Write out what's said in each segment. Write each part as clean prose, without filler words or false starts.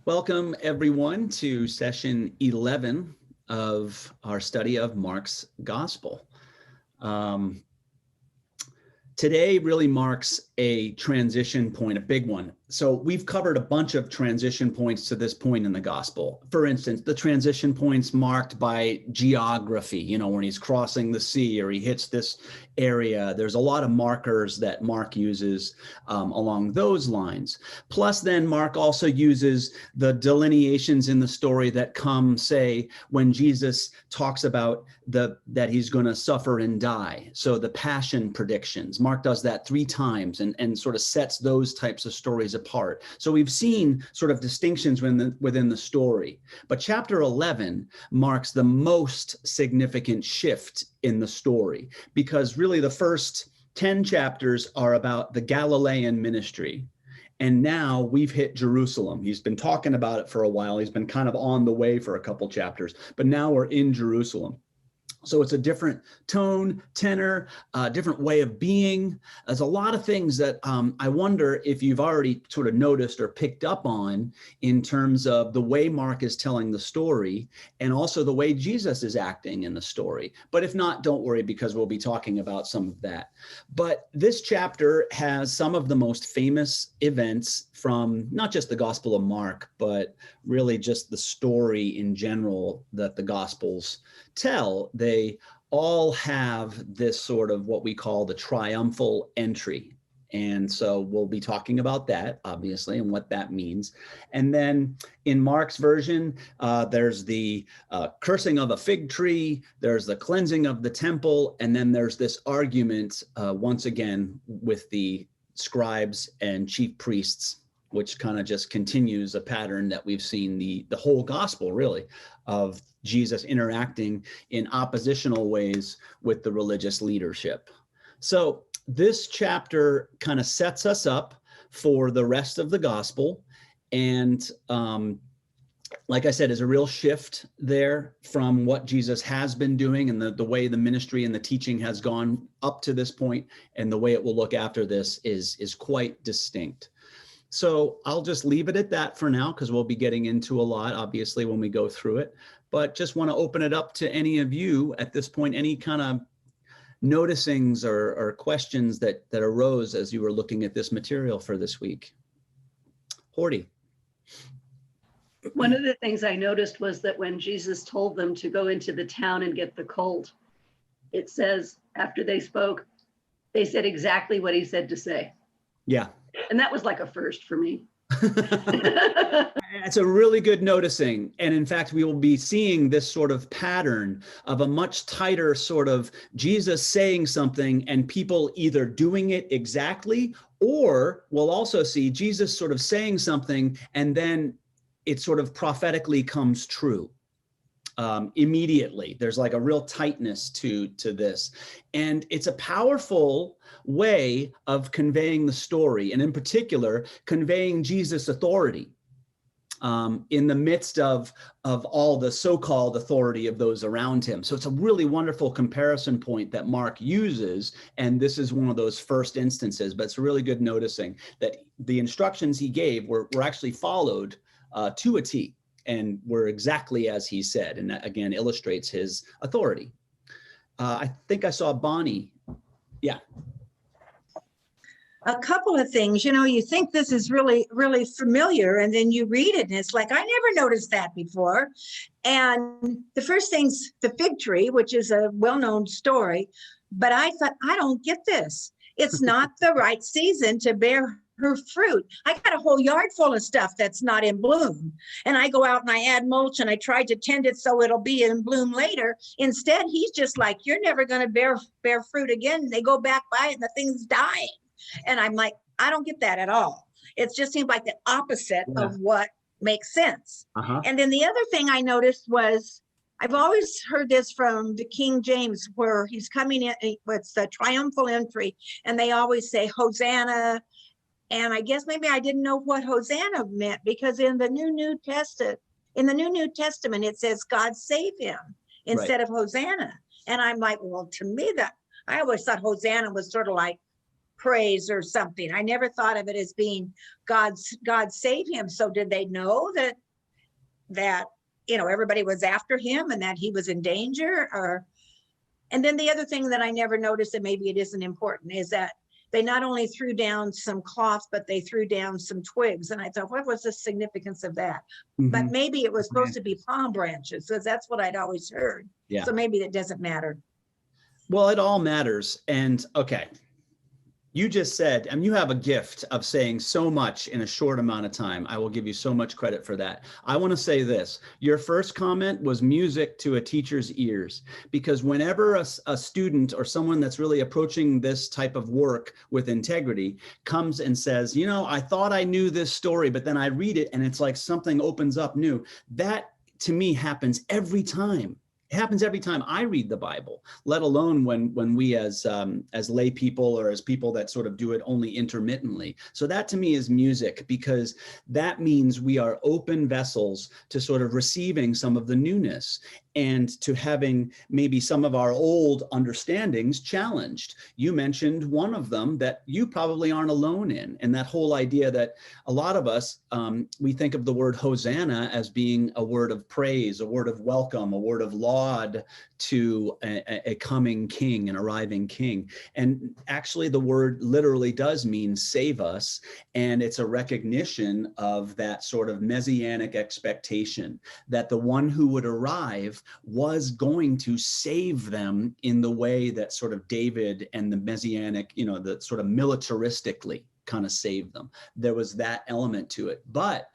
Welcome, everyone, to session 11 of our study of Mark's Gospel. Today really marks a transition point, a big one. So we've covered a bunch of transition points to this point in the Gospel. For instance, the transition points marked by geography, when he's crossing the sea or he hits this area. There's a lot of markers that Mark uses along those lines. Plus, then Mark also uses the delineations in the story that come, say, when Jesus talks about that he's going to suffer and die. So the passion predictions. Mark does that 3 times and sort of sets those types of stories apart. So we've seen sort of distinctions within the story. But chapter 11 marks the most significant shift in the story, because really the first 10 chapters are about the Galilean ministry. And now we've hit Jerusalem. He's been talking about it for a while. He's been kind of on the way for a couple chapters, but now we're in Jerusalem. So it's a different tone, tenor, different way of being. There's a lot of things that I wonder if you've already sort of noticed or picked up on in terms of the way Mark is telling the story and also the way Jesus is acting in the story. But if not, don't worry, because we'll be talking about some of that. But this chapter has some of the most famous events from not just the Gospel of Mark, but really just the story in general that the Gospels tell. They all have this sort of what we call the Triumphal Entry. And so we'll be talking about that, obviously, and what that means. And then in Mark's version, there's the cursing of a fig tree, there's the cleansing of the temple, and then there's this argument, once again, with the scribes and chief priests, which kind of just continues a pattern that we've seen the whole gospel, really, of Jesus interacting in oppositional ways with the religious leadership. So this chapter kind of sets us up for the rest of the gospel. And like I said, is a real shift there from what Jesus has been doing and the way the ministry and the teaching has gone up to this point, and the way it will look after this is quite distinct. So I'll just leave it at that for now, because we'll be getting into a lot, obviously, when we go through it. But just want to open it up to any of you at this point, any kind of noticings or questions that arose as you were looking at this material for this week. Horty. One of the things I noticed was that when Jesus told them to go into the town and get the colt, it says after they spoke, they said exactly what he said to say. Yeah. And that was like a first for me. That's a really good noticing. And in fact, we will be seeing this sort of pattern of a much tighter sort of Jesus saying something and people either doing it exactly, or we'll also see Jesus sort of saying something and then it sort of prophetically comes true. Immediately. There's like a real tightness to this. And it's a powerful way of conveying the story, and in particular, conveying Jesus' authority in the midst of all the so-called authority of those around him. So it's a really wonderful comparison point that Mark uses, and this is one of those first instances, but it's really good noticing that the instructions he gave were actually followed to a T. And were exactly as he said. And that, again, illustrates his authority. I think I saw Bonnie. Yeah. A couple of things, you think this is really, really familiar, and then you read it and it's like, I never noticed that before. And the first thing's the fig tree, which is a well-known story, but I thought, I don't get this. It's not the right season to bear her fruit. I got a whole yard full of stuff that's not in bloom. And I go out and I add mulch and I try to tend it so it'll be in bloom later. Instead, he's just like, you're never going to bear fruit again. And they go back by it and the thing's dying. And I'm like, I don't get that at all. It just seems like the opposite of what makes sense. And then the other thing I noticed was, I've always heard this from the King James, where he's coming in, it's the Triumphal Entry, and they always say, Hosanna. And I guess maybe I didn't know what Hosanna meant, because in the New Testament, it says God save him instead of Hosanna. And I'm like, well, to me, that I always thought Hosanna was sort of like praise or something. I never thought of it as being God save him. So did they know that everybody was after him and that he was in danger? And then the other thing that I never noticed, and maybe it isn't important, is that they not only threw down some cloth, but they threw down some twigs. And I thought, what was the significance of that? But maybe it was supposed to be palm branches, because that's what I'd always heard. Yeah. So maybe that doesn't matter. Well, it all matters. And okay, you just said, and you have a gift of saying so much in a short amount of time. I will give you so much credit for that. I want to say this. Your first comment was music to a teacher's ears, because whenever a student or someone that's really approaching this type of work with integrity comes and says, I thought I knew this story, but then I read it and it's like something opens up new. That to me happens every time. It happens every time I read the Bible, let alone when we as lay people or as people that sort of do it only intermittently. So that to me is music, because that means we are open vessels to sort of receiving some of the newness and to having maybe some of our old understandings challenged. You mentioned one of them that you probably aren't alone in, and that whole idea that a lot of us, we think of the word Hosanna as being a word of praise, a word of welcome, a word of laud to a coming king, an arriving king. And actually the word literally does mean save us, and it's a recognition of that sort of messianic expectation that the one who would arrive was going to save them in the way that sort of David and the messianic, the sort of militaristically kind of saved them. There was that element to it. But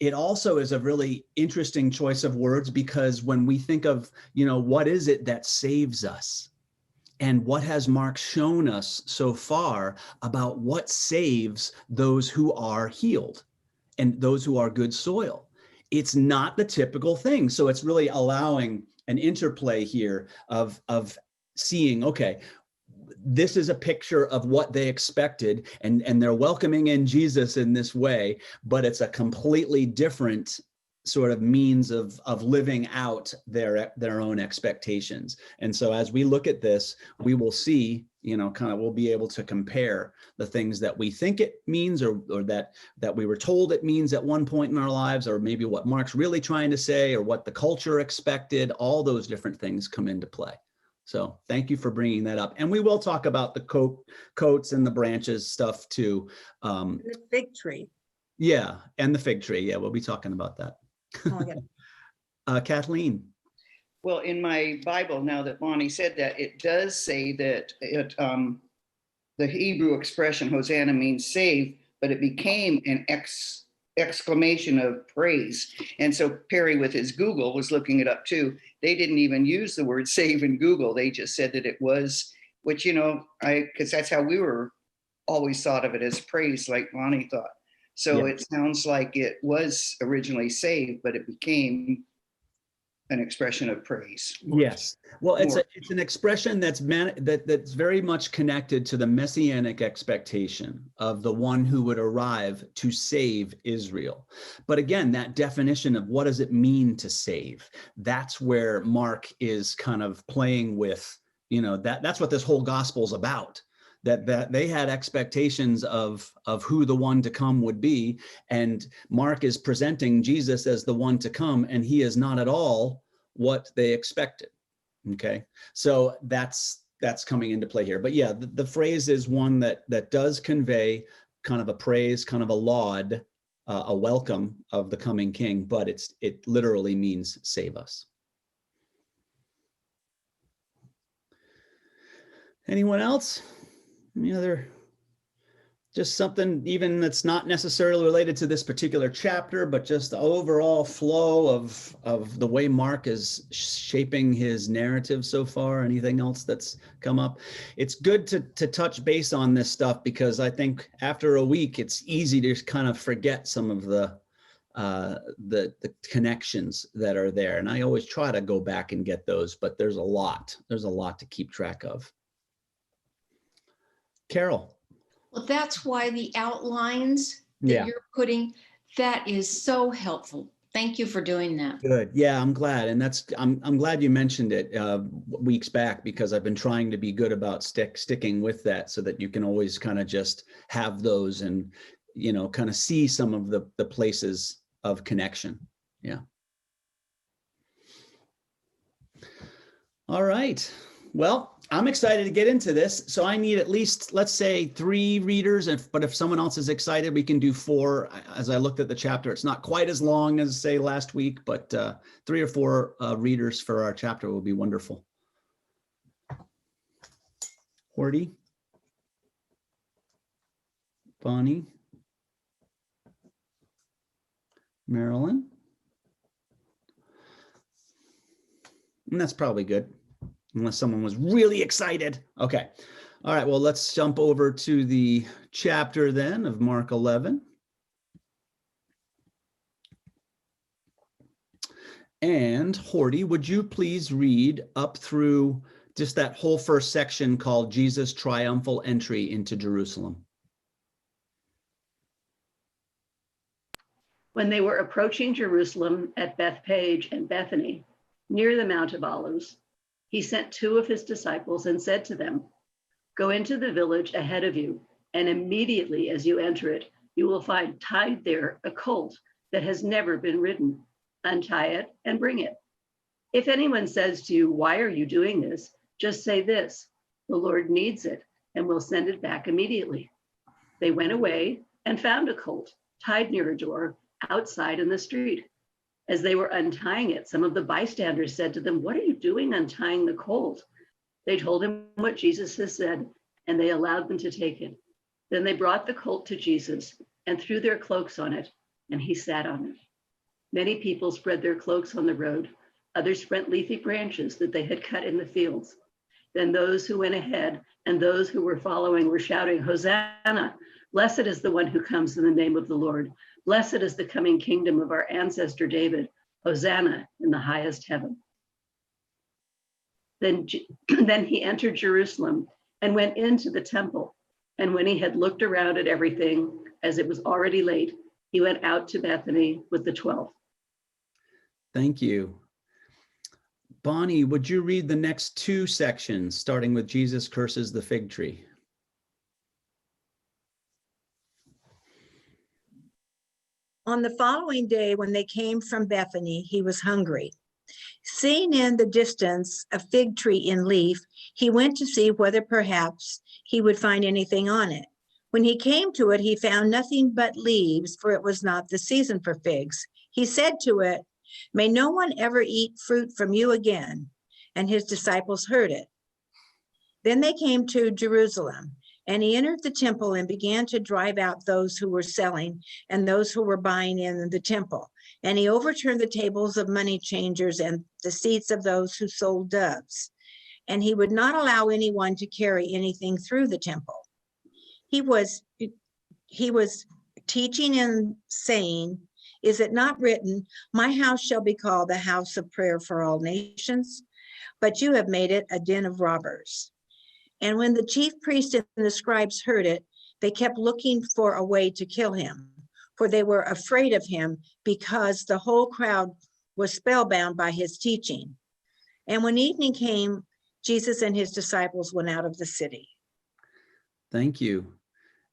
it also is a really interesting choice of words, because when we think of, what is it that saves us? And what has Mark shown us so far about what saves those who are healed and those who are good soil? It's not the typical thing. So it's really allowing an interplay here of seeing, okay, this is a picture of what they expected, and they're welcoming in Jesus in this way, but it's a completely different sort of means of living out their own expectations. And so as we look at this, we will see, we'll be able to compare the things that we think it means, or that we were told it means at one point in our lives, or maybe what Mark's really trying to say, or what the culture expected. All those different things come into play. So thank you for bringing that up. And we will talk about the coats and the branches stuff too. The fig tree. Yeah, and the fig tree. Yeah, we'll be talking about that. Oh, yeah. Kathleen. Well, in my Bible, now that Bonnie said that, it does say that the Hebrew expression Hosanna means save, but it became an exclamation of praise. And so Perry, with his Google, was looking it up too. They didn't even use the word save in Google. They just said that it was, which, because that's how we were always thought of it, as praise, like Bonnie thought. So It sounds like it was originally saved, but it became an expression of praise. Yes. Well, it's an expression that's very much connected to the messianic expectation of the one who would arrive to save Israel. But again, that definition of what does it mean to save? That's where Mark is kind of playing with, that's what this whole gospel's about. That they had expectations of who the one to come would be. And Mark is presenting Jesus as the one to come, and he is not at all what they expected. Okay. So that's coming into play here. But yeah, the phrase is one that does convey kind of a praise, kind of a laud, a welcome of the coming king, but it literally means save us. Anyone else? Any other, just something even that's not necessarily related to this particular chapter, but just the overall flow of the way Mark is shaping his narrative so far? Anything else that's come up? It's good to touch base on this stuff, because I think after a week, it's easy to kind of forget some of the connections that are there. And I always try to go back and get those, but there's a lot to keep track of. Carol. Well, that's why the outlines that you're putting, that is so helpful. Thank you for doing that. Good. Yeah, I'm glad. And I'm glad you mentioned it weeks back, because I've been trying to be good about sticking with that, so that you can always kind of just have those and, kind of see some of the places of connection. Yeah. All right. Well, I'm excited to get into this. So I need at least, let's say, 3 readers. But if someone else is excited, we can do 4. As I looked at the chapter, it's not quite as long as, say, last week, but 3 or 4 readers for our chapter will be wonderful. Horty? Bonnie? Marilyn? And that's probably good, unless someone was really excited. Okay. All right. Well, let's jump over to the chapter then of Mark 11. And Horty, would you please read up through just that whole first section called Jesus' Triumphal Entry into Jerusalem? When they were approaching Jerusalem at Bethphage and Bethany, near the Mount of Olives, he sent 2 of his disciples and said to them, "Go into the village ahead of you, and immediately as you enter it, you will find tied there a colt that has never been ridden. Untie it and bring it. If anyone says to you, 'Why are you doing this?' just say this, 'The Lord needs it, and will send it back immediately.'" They went away and found a colt tied near a door outside in the street. As they were untying it, some of the bystanders said to them, "What are you doing untying the colt?" They told him what Jesus had said, and they allowed them to take it. Then they brought the colt to Jesus and threw their cloaks on it, and he sat on it. Many people spread their cloaks on the road. Others spread leafy branches that they had cut in the fields. Then those who went ahead and those who were following were shouting, "Hosanna! Blessed is the one who comes in the name of the Lord. Blessed is the coming kingdom of our ancestor David. Hosanna in the highest heaven." Then he entered Jerusalem and went into the temple. And when he had looked around at everything, as it was already late, he went out to Bethany with the 12. Thank you. Bonnie, would you read the next 2 sections, starting with Jesus curses the fig tree? On the following day, when they came from Bethany, he was hungry. Seeing in the distance a fig tree in leaf, he went to see whether perhaps he would find anything on it. When he came to it, he found nothing but leaves, for it was not the season for figs. He said to it, "May no one ever eat fruit from you again." And his disciples heard it. Then they came to Jerusalem, and he entered the temple and began to drive out those who were selling and those who were buying in the temple. And he overturned the tables of money changers and the seats of those who sold doves. And he would not allow anyone to carry anything through the temple. He was teaching and saying, "Is it not written, 'My house shall be called the house of prayer for all nations'? But you have made it a den of robbers." And when the chief priests and the scribes heard it, they kept looking for a way to kill him, for they were afraid of him, because the whole crowd was spellbound by his teaching. And when evening came, Jesus and his disciples went out of the city. Thank you.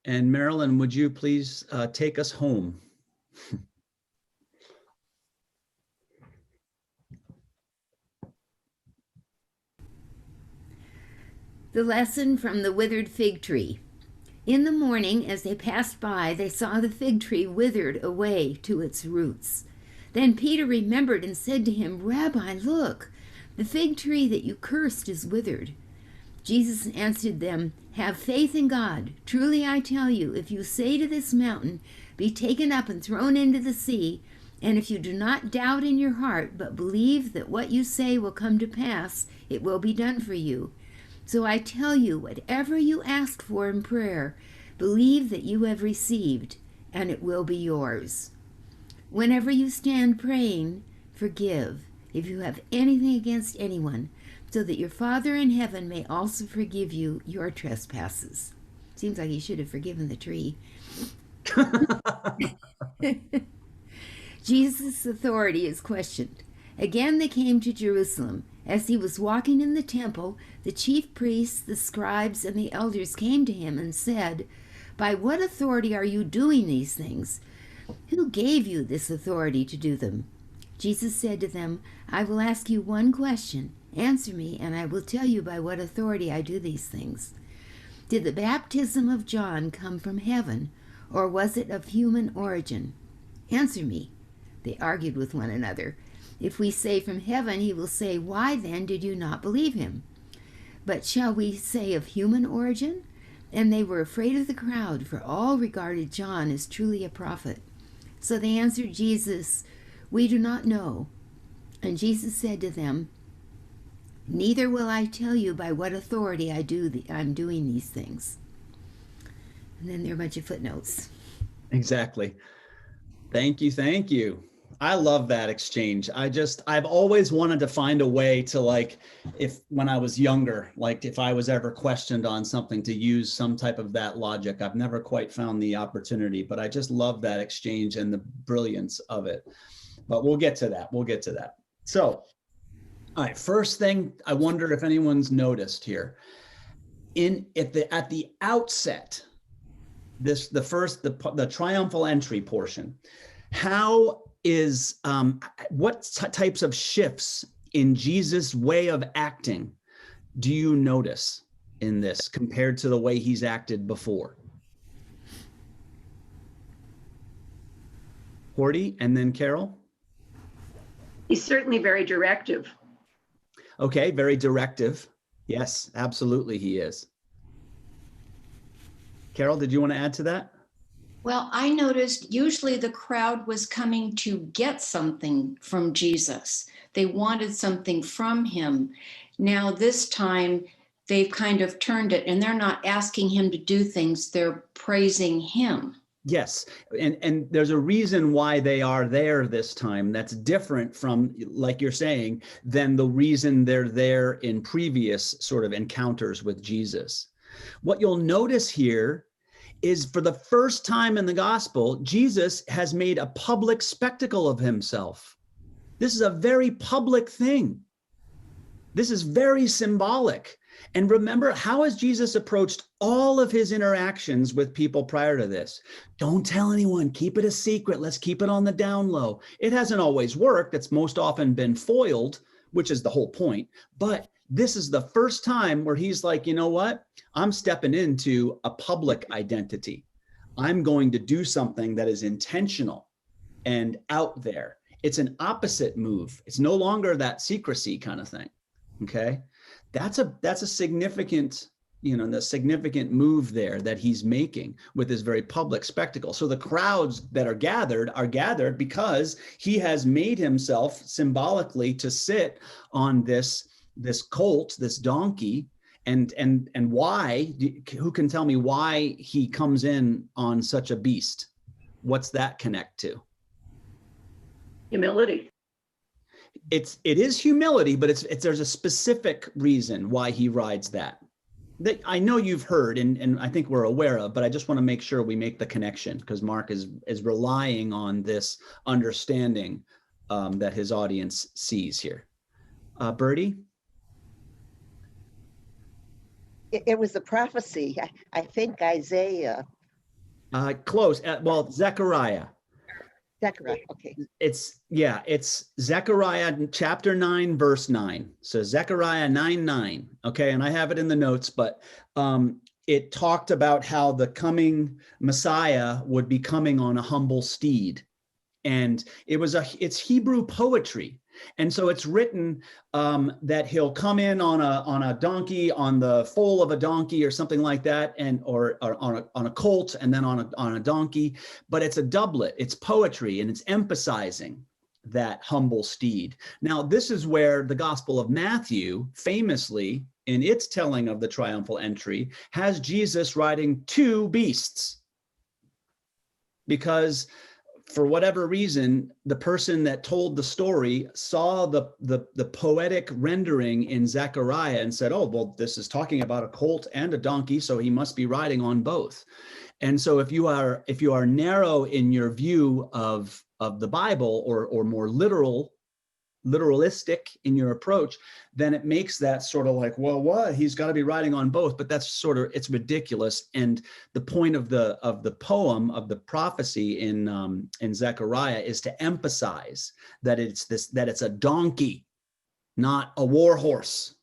And Marilyn, would you please take us home? The lesson from the withered fig tree. In the morning, as they passed by, they saw the fig tree withered away to its roots. Then Peter remembered and said to him, "Rabbi, look, the fig tree that you cursed is withered." Jesus answered them, "Have faith in God. Truly I tell you, if you say to this mountain, 'Be taken up and thrown into the sea,' and if you do not doubt in your heart, but believe that what you say will come to pass, it will be done for you. So I tell you, whatever you ask for in prayer, believe that you have received, and it will be yours. Whenever you stand praying, forgive if you have anything against anyone, so that your Father in heaven may also forgive you your trespasses." Seems like he should have forgiven the tree. Jesus' authority is questioned. Again they came to Jerusalem. As he was walking in the temple, the chief priests, the scribes, and the elders came to him and said, "By what authority are you doing these things? Who gave you this authority to do them?" Jesus said to them, "I will ask you one question. Answer me, and I will tell you by what authority I do these things. Did the baptism of John come from heaven, or was it of human origin? Answer me." They argued with one another. "If we say from heaven, he will say, 'Why then did you not believe him?' But shall we say of human origin?" And they were afraid of the crowd, for all regarded John as truly a prophet. So they answered Jesus, "We do not know." And Jesus said to them, "Neither will I tell you by what authority I'm doing these things." And then there are a bunch of footnotes. Exactly. Thank you. Thank you. I love that exchange. I've always wanted to find a way to, like, when I was younger, like if I was ever questioned on something, to use some type of that logic. I've never quite found the opportunity, but I just love that exchange and the brilliance of it. But we'll get to that. So, all right, first thing, I wonder if anyone's noticed here. At the outset, the triumphal entry portion, what types of shifts in Jesus' way of acting do you notice in this compared to the way he's acted before? Horty and then Carol? He's certainly very directive. Okay, very directive. Yes, absolutely he is. Carol, did you want to add to that? Well, I noticed usually the crowd was coming to get something from Jesus. They wanted something from him. Now, this time, they've kind of turned it, and they're not asking him to do things. They're praising him. Yes, and there's a reason why they are there this time that's different from, like you're saying, than the reason they're there in previous sort of encounters with Jesus. What you'll notice here is, for the first time in the gospel, Jesus has made a public spectacle of himself. This is a very public thing. This is very symbolic. And remember, how has Jesus approached all of his interactions with people prior to this? Don't tell anyone, keep it a secret, let's keep it on the down low. It hasn't always worked. It's most often been foiled, which is the whole point. But this is the first time where he's like, you know what? I'm stepping into a public identity. I'm going to do something that is intentional and out there. It's an opposite move. It's no longer that secrecy kind of thing. Okay. That's a significant, the significant move there that he's making with this very public spectacle. So the crowds that are gathered because he has made himself symbolically to sit on this colt, this donkey. And why? Who can tell me why he comes in on such a beast? What's that connect to? Humility. It is humility, but there's a specific reason why he rides that I know you've heard and I think we're aware of, but I just want to make sure we make the connection, because Mark is relying on this understanding that his audience sees here. Bertie? It was a prophecy. I think Isaiah. Close. Well, Zechariah. Zechariah. Okay. It's Zechariah chapter 9, verse 9. So Zechariah 9:9. Okay, and I have it in the notes, but it talked about how the coming Messiah would be coming on a humble steed, and it's Hebrew poetry. And so it's written that he'll come in on a donkey, on the foal of a donkey or something like that, or on a colt, and then on a donkey. But it's a doublet. It's poetry, and it's emphasizing that humble steed. Now, this is where the Gospel of Matthew, famously in its telling of the triumphal entry, has Jesus riding two beasts, because for whatever reason, the person that told the story saw the poetic rendering in Zechariah and said, oh, well, this is talking about a colt and a donkey, so he must be riding on both. And so if you are narrow in your view of of the Bible, or more literalistic in your approach, then it makes that sort of like, well, what? He's got to be writing on both. But that's sort of, it's ridiculous. And the point of the poem, of the prophecy in Zechariah, is to emphasize that it's a donkey, not a war horse.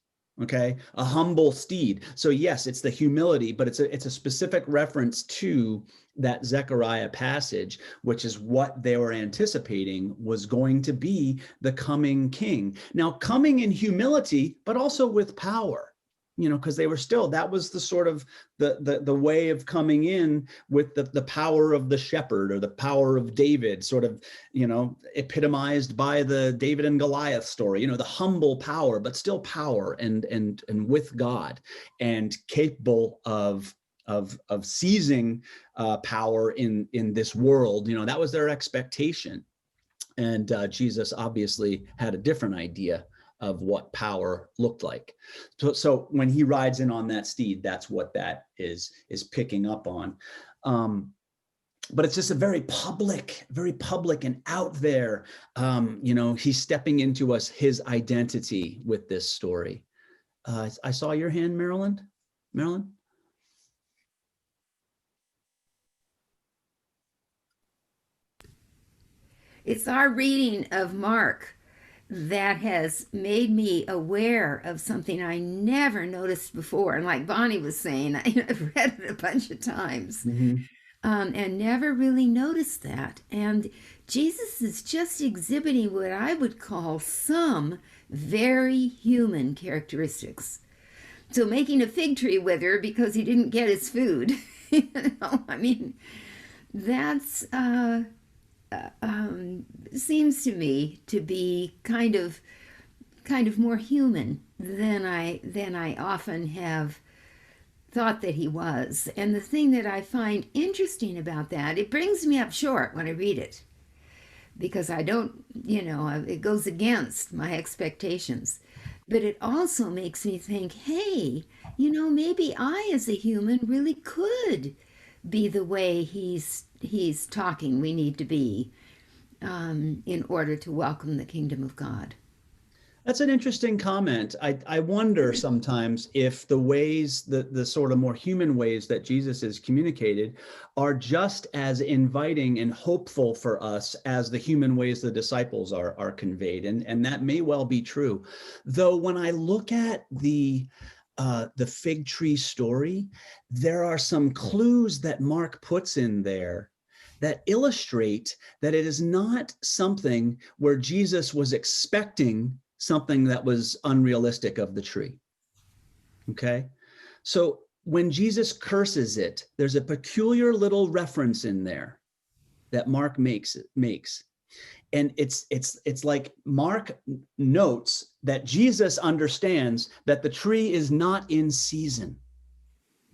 Okay, a humble steed. So yes, it's the humility, but it's a specific reference to that Zechariah passage, which is what they were anticipating was going to be the coming king. Now, coming in humility, but also with power, because they were still, that was the sort of the way of coming in, with the power of the shepherd, or the power of David, sort of, epitomized by the David and Goliath story, the humble power, but still power, and with God, and capable of seizing power in this world. That was their expectation. And Jesus obviously had a different idea of what power looked like. So when he rides in on that steed, that's what that is picking up on. But it's just a very public and out there, he's stepping into his identity with this story. I saw your hand, Marilyn. It's our reading of Mark that has made me aware of something I never noticed before. And like Bonnie was saying, I've read it a bunch of times, and never really noticed that. And Jesus is just exhibiting what I would call some very human characteristics. So making a fig tree wither because he didn't get his food, that's seems to me to be kind of more human than I often have thought that he was. And the thing that I find interesting about that, it brings me up short when I read it, because I don't, it goes against my expectations. But it also makes me think, hey, maybe I as a human really could be the way he's talking we need to be, in order to welcome the kingdom of God. That's an interesting comment. I wonder sometimes if the ways, the sort of more human ways that Jesus is communicated are just as inviting and hopeful for us as the human ways the disciples are conveyed. And that may well be true. Though when I look at the fig tree story, there are some clues that Mark puts in there that illustrate that it is not something where Jesus was expecting something that was unrealistic of the tree. Okay? So when Jesus curses it, there's a peculiar little reference in there that Mark makes. And it's like Mark notes that Jesus understands that the tree is not in season.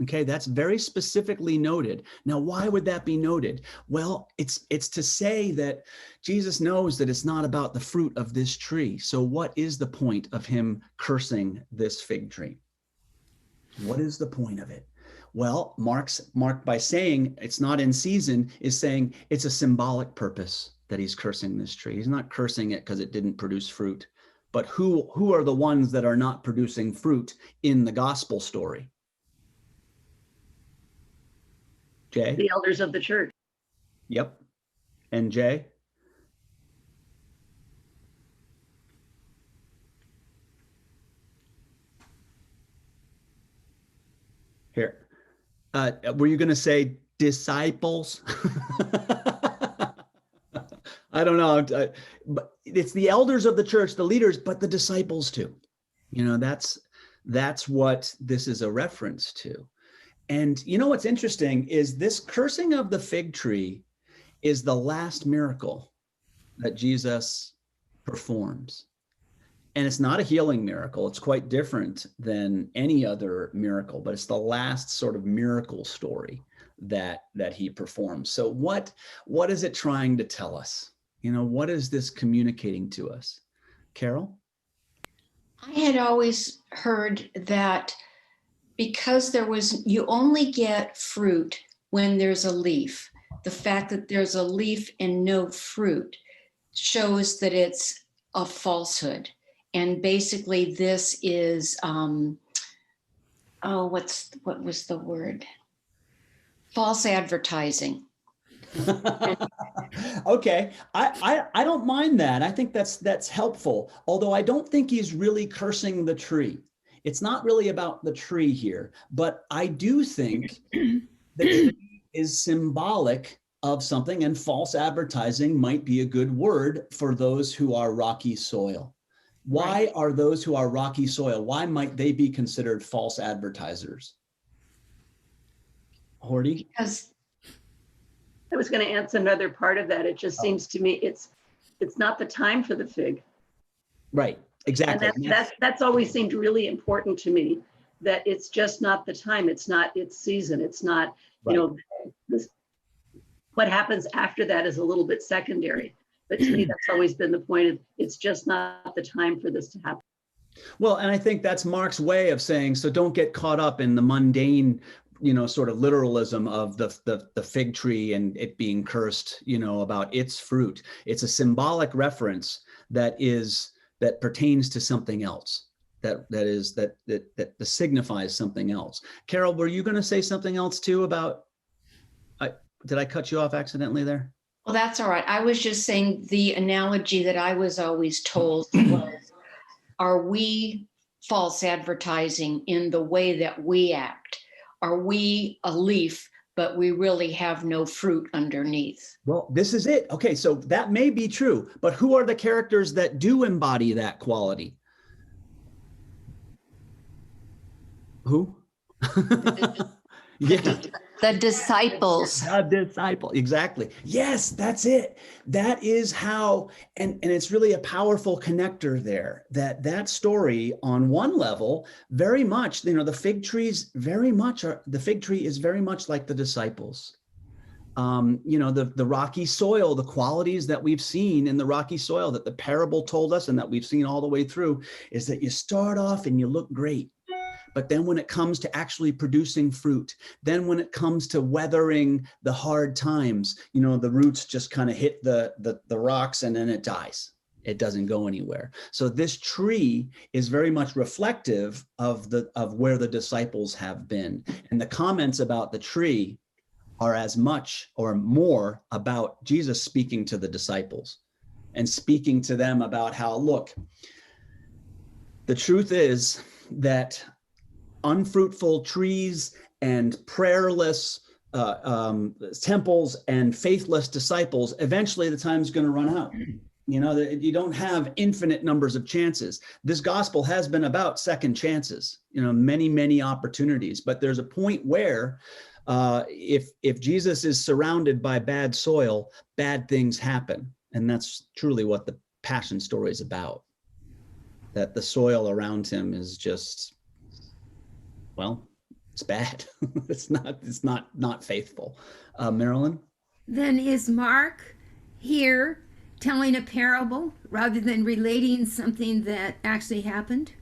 Okay, that's very specifically noted. Now, why would that be noted? Well, it's to say that Jesus knows that it's not about the fruit of this tree. So what is the point of him cursing this fig tree? What is the point of it? Well, Mark, by saying it's not in season, is saying it's a symbolic purpose that he's cursing this tree. He's not cursing it because it didn't produce fruit. But who are the ones that are not producing fruit in the gospel story? Jay? The elders of the church. Yep. And Jay? Here. Were you going to say disciples? I don't know. But it's the elders of the church, the leaders, but the disciples too. That's what this is a reference to. And what's interesting is this cursing of the fig tree is the last miracle that Jesus performs. And it's not a healing miracle. It's quite different than any other miracle, but it's the last sort of miracle story that he performs. So what is it trying to tell us? What is this communicating to us? Carol? I had always heard that because you only get fruit when there's a leaf. the fact that there's a leaf and no fruit shows that it's a falsehood. And basically this is, what was the word? False advertising. Okay, I don't mind that. I think that's helpful. Although I don't think he's really cursing the tree. It's not really about the tree here, but I do think the tree is symbolic of something, and false advertising might be a good word for those who are rocky soil. Why are those who are rocky soil, why might they be considered false advertisers? Horty? Because I was going to answer another part of that. It just seems to me it's not the time for the fig. Right, exactly. And that's always seemed really important to me, that it's just not the time. It's not its season. It's not, what happens after that is a little bit secondary. But to me, that's always been the point of, it's just not the time for this to happen. Well, and I think that's Mark's way of saying, so don't get caught up in the mundane, sort of literalism of the fig tree and it being cursed, about its fruit. It's a symbolic reference that pertains to something else, that signifies something else. Carol, were you going to say something else too about? Did I cut you off accidentally there? Well, that's all right. I was just saying the analogy that I was always told was, are we false advertising in the way that we act? Are we a leaf, but we really have no fruit underneath? Well, this is it. Okay, so that may be true, but who are the characters that do embody that quality? Who? Yeah. The disciples. The disciple, exactly. Yes, that's it. That is how, and it's really a powerful connector there, that story on one level, very much, the fig tree is very much like the disciples. The rocky soil, the qualities that we've seen in the rocky soil that the parable told us and that we've seen all the way through is that you start off and you look great. But then when it comes to actually producing fruit, then when it comes to weathering the hard times, the roots just kind of hit the rocks and then it dies. It doesn't go anywhere. So this tree is very much reflective of where the disciples have been. And the comments about the tree are as much or more about Jesus speaking to the disciples and speaking to them about how, look, the truth is that unfruitful trees and prayerless temples and faithless disciples, eventually the time's going to run out. You don't have infinite numbers of chances. This gospel has been about second chances, many, many opportunities. But there's a point where if Jesus is surrounded by bad soil, bad things happen. And that's truly what the Passion story is about. That the soil around him is just, well, it's bad. It's not faithful. Marilyn? Then is Mark here telling a parable rather than relating something that actually happened?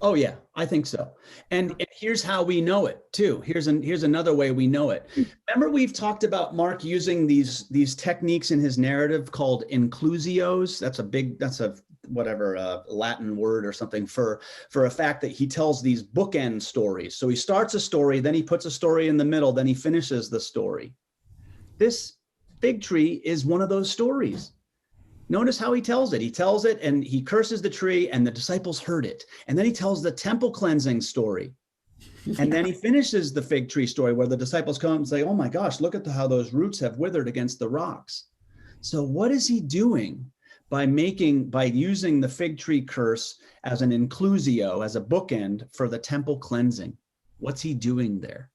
Oh yeah, I think so. And here's how we know it too. Here's another way we know it. Remember, we've talked about Mark using these techniques in his narrative called inclusios. That's a Latin word or something for a fact that he tells these bookend stories. So he starts a story, then he puts a story in the middle, then he finishes the story. This fig tree is one of those stories. Notice how he tells it. He tells it and he curses the tree and the disciples heard it. And then he tells the temple cleansing story. And then he finishes the fig tree story where the disciples come and say, oh my gosh, look at how those roots have withered against the rocks. So what is he doing by using the fig tree curse as an inclusio, as a bookend for the temple cleansing? What's he doing there?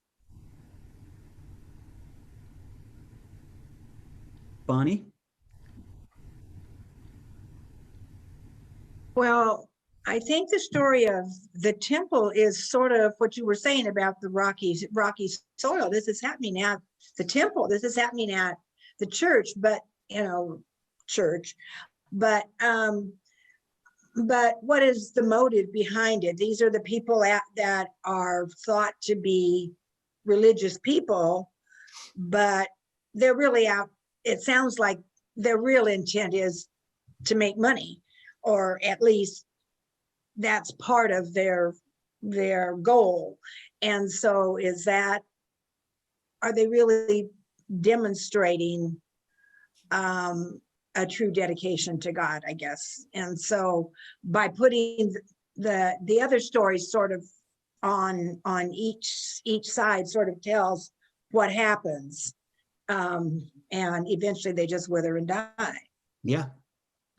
Bonnie? Well, I think the story of the temple is sort of what you were saying about the rocky soil. This is happening at the temple. This is happening at the church, but But what is the motive behind it? These are the people that are thought to be religious people, but they're really out. It sounds like their real intent is to make money, or at least that's part of their goal. And so are they really demonstrating a true dedication to God, I guess? And so by putting the other stories sort of on each side, sort of tells what happens, and eventually they just wither and die. Yeah.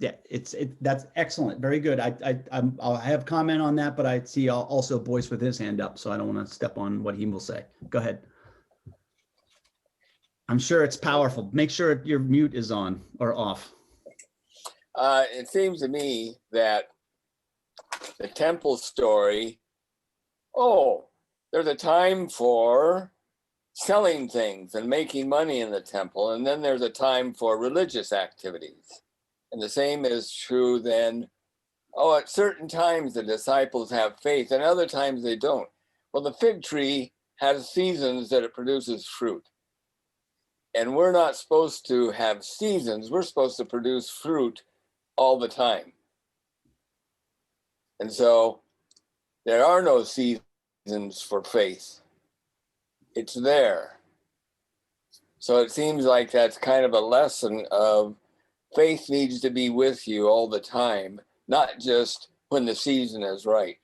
That's excellent. Very good. I'll have comment on that, but I see also Boyce with his hand up, so I don't want to step on what he will say. Go ahead. I'm sure it's powerful. Make sure your mute is on or off. It seems to me that the temple story, there's a time for selling things and making money in the temple, and then there's a time for religious activities. And the same is true then, at certain times the disciples have faith and other times they don't. Well, the fig tree has seasons that it produces fruit. And we're not supposed to have seasons. We're supposed to produce fruit all the time. And so there are no seasons for faith. It's there. So it seems like that's kind of a lesson of faith needs to be with you all the time, not just when the season is right.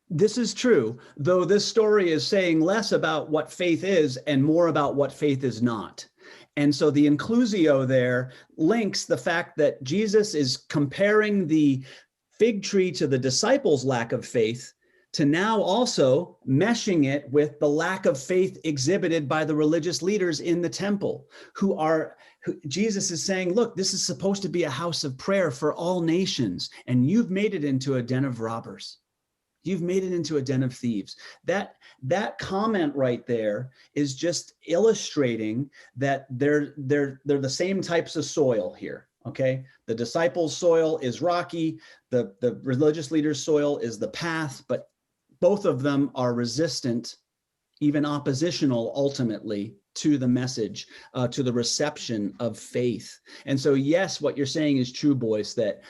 This is true, though this story is saying less about what faith is and more about what faith is not. And so the inclusio there links the fact that Jesus is comparing the fig tree to the disciples' lack of faith to now also meshing it with the lack of faith exhibited by the religious leaders in the temple, who Jesus is saying, look, this is supposed to be a house of prayer for all nations, and you've made it into a den of robbers. You've made it into a den of thieves. That comment right there is just illustrating that they're the same types of soil here. Okay, the disciples' soil is rocky, the religious leaders' soil is the path, but both of them are resistant, even oppositional ultimately to the message, to the reception of faith. And so, yes, what you're saying is true, Boyce, that,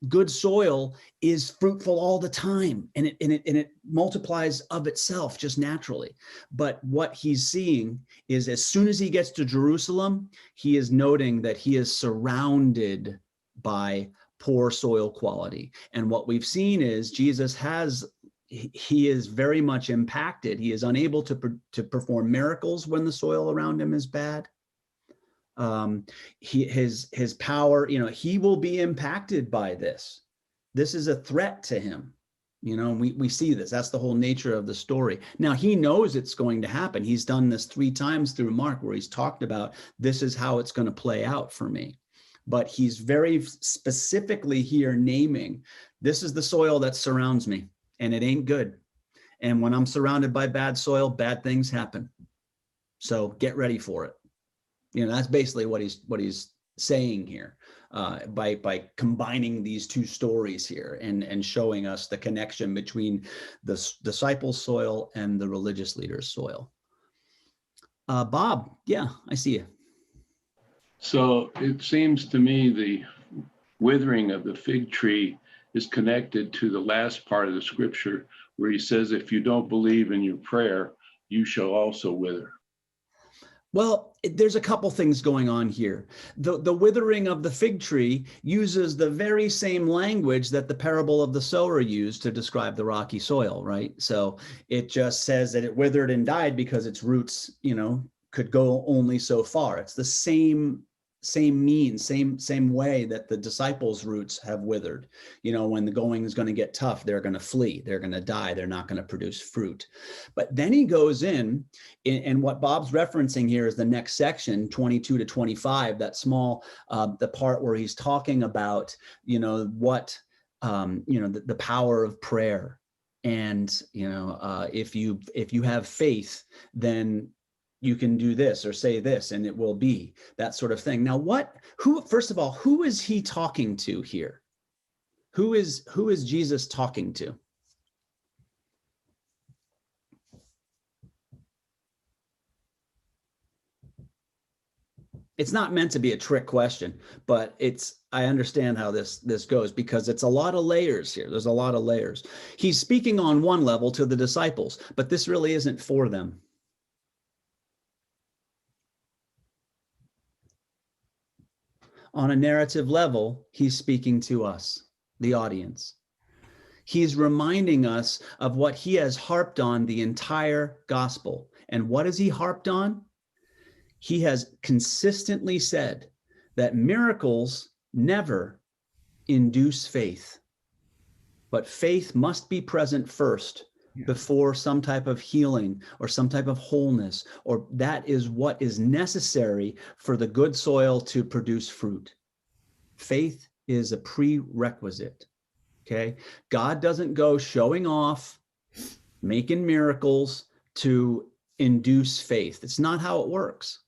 good soil is fruitful all the time, and it multiplies of itself just naturally. But what he's seeing is as soon as he gets to Jerusalem, he is noting that he is surrounded by poor soil quality. And what we've seen is Jesus he is very much impacted. He is unable to perform miracles when the soil around him is bad. His power, he will be impacted by this. This is a threat to him. We see this. That's the whole nature of the story. Now, he knows it's going to happen. He's done this 3 times through Mark, where he's talked about this is how it's going to play out for me. But he's very specifically here naming, this is the soil that surrounds me, and it ain't good. And when I'm surrounded by bad soil, bad things happen. So get ready for it. That's basically what he's saying here, by combining these 2 stories here and showing us the connection between the disciples' soil and the religious leaders' soil. Bob, I see you. So it seems to me the withering of the fig tree is connected to the last part of the scripture where he says, if you don't believe in your prayer, you shall also wither. Well, there's a couple things going on here. The withering of the fig tree uses the very same language that the parable of the sower used to describe the rocky soil, right? So it just says that it withered and died because its roots, could go only so far. It's the same means, same way that the disciples' roots have withered. When the going is going to get tough, they're going to flee, they're going to die, they're not going to produce fruit. But then he goes in, and what Bob's referencing here is the next section, 22 to 25, that small, the part where he's talking about, what, the power of prayer. And, if you have faith, then you can do this or say this and it will be, that sort of thing. Now, first of all, who is he talking to here? Who is Jesus talking to? It's not meant to be a trick question, but I understand how this goes, because it's a lot of layers here. There's a lot of layers. He's speaking on one level to the disciples, but this really isn't for them. On a narrative level, he's speaking to us, the audience. He's reminding us of what he has harped on the entire gospel. And what has he harped on? He has consistently said that miracles never induce faith, but faith must be present first before some type of healing or some type of wholeness, or that is what is necessary for the good soil to produce fruit. Faith is a prerequisite. Okay. God doesn't go showing off, making miracles to induce faith. It's not how it works.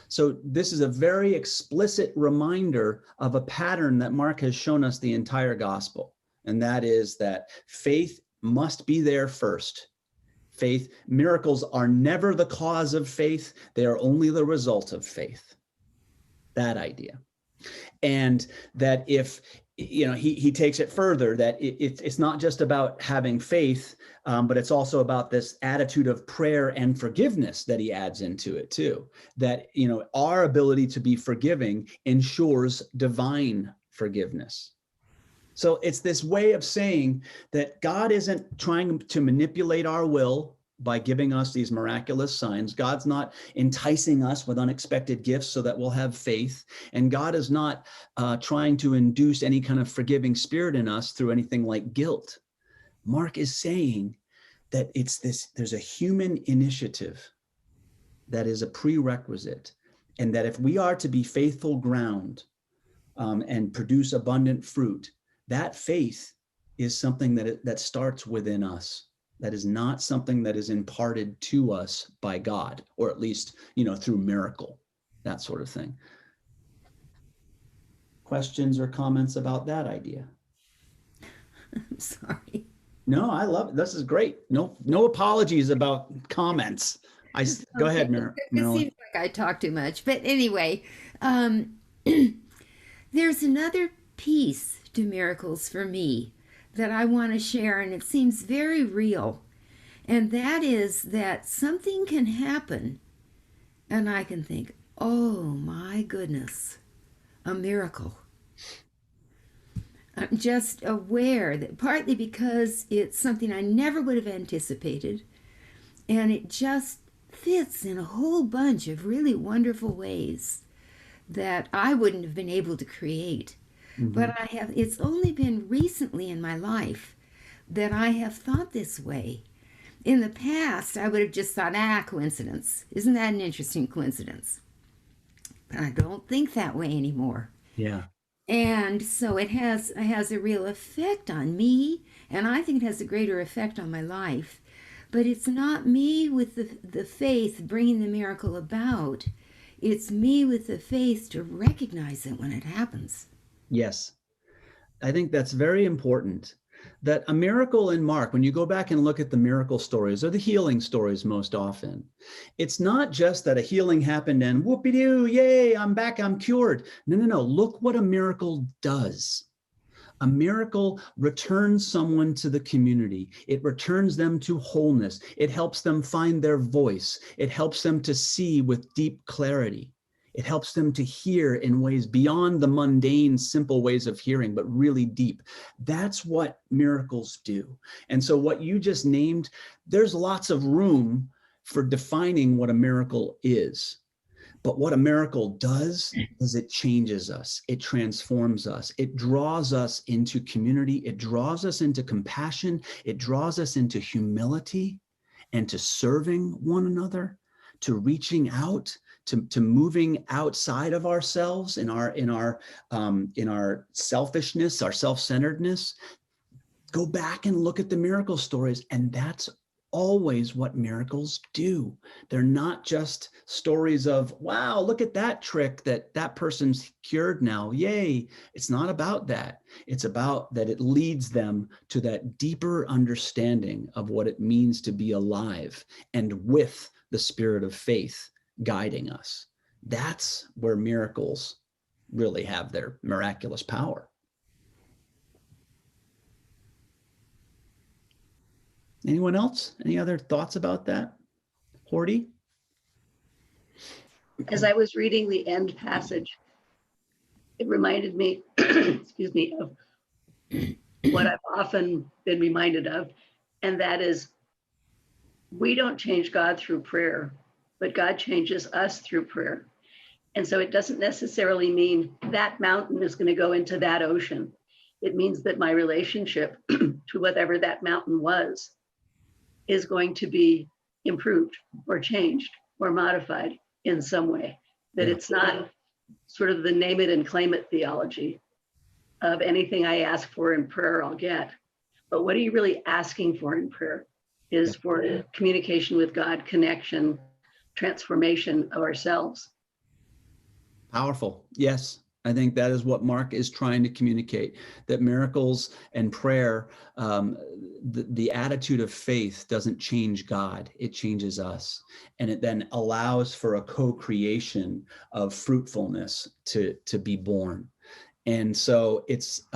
So this is a very explicit reminder of a pattern that Mark has shown us the entire gospel. And that is that faith must be there first. Miracles are never the cause of faith. They are only the result of faith. That idea. And that if, he takes it further, that it's not just about having faith, but it's also about this attitude of prayer and forgiveness that he adds into it too. That, our ability to be forgiving ensures divine forgiveness. So it's this way of saying that God isn't trying to manipulate our will by giving us these miraculous signs. God's not enticing us with unexpected gifts so that we'll have faith. And God is not trying to induce any kind of forgiving spirit in us through anything like guilt. Mark is saying that there's a human initiative that is a prerequisite. And that if we are to be faithful ground and produce abundant fruit, that faith is something that starts within us. That is not something that is imparted to us by God, or at least, through miracle, that sort of thing. Questions or comments about that idea? I'm sorry. No, I love it. This is great. No apologies about comments. Go ahead, Marilyn. It seems like I talk too much, but anyway, there's another piece to miracles for me that I want to share, and it seems very real. And that is that something can happen, and I can think, oh my goodness, a miracle. I'm just aware that partly because it's something I never would have anticipated, and it just fits in a whole bunch of really wonderful ways that I wouldn't have been able to create. Mm-hmm. But it's only been recently in my life that I have thought this way. In the past, I would have just thought, coincidence. Isn't that an interesting coincidence? But I don't think that way anymore. Yeah. And so it has a real effect on me, and I think it has a greater effect on my life. But it's not me with the faith bringing the miracle about. It's me with the faith to recognize it when it happens. Yes. I think that's very important. That a miracle in Mark, when you go back and look at the miracle stories or the healing stories most often, it's not just that a healing happened and whoopie-doo, yay, I'm back, I'm cured. No. Look what a miracle does. A miracle returns someone to the community. It returns them to wholeness. It helps them find their voice. It helps them to see with deep clarity. It helps them to hear in ways beyond the mundane, simple ways of hearing, but really deep. That's what miracles do. And so what you just named, there's lots of room for defining what a miracle is. But what a miracle does is it changes us. It transforms us. It draws us into community. It draws us into compassion. It draws us into humility and to serving one another, to reaching out, to moving outside of ourselves in our selfishness, our self-centeredness. Go back and look at the miracle stories, and that's always what miracles do. They're not just stories of, wow, look at that trick that person's cured now. Yay. It's not about that. It's about that it leads them to that deeper understanding of what it means to be alive and with the spirit of faith guiding us. That's where miracles really have their miraculous power. Anyone else? Any other thoughts about that? Horty? As I was reading the end passage, it reminded me, excuse me, of what I've often been reminded of, and that is we don't change God through prayer, but God changes us through prayer. And so it doesn't necessarily mean that mountain is going to go into that ocean. It means that my relationship to whatever that mountain was is going to be improved or changed or modified in some way. That it's not sort of the name it and claim it theology of anything I ask for in prayer, I'll get. But what are you really asking for in prayer is for communication with God, connection, transformation of ourselves. Powerful. Yes. I think that is what Mark is trying to communicate, that miracles and prayer, the attitude of faith doesn't change God, it changes us. And it then allows for a co-creation of fruitfulness to be born. And so it's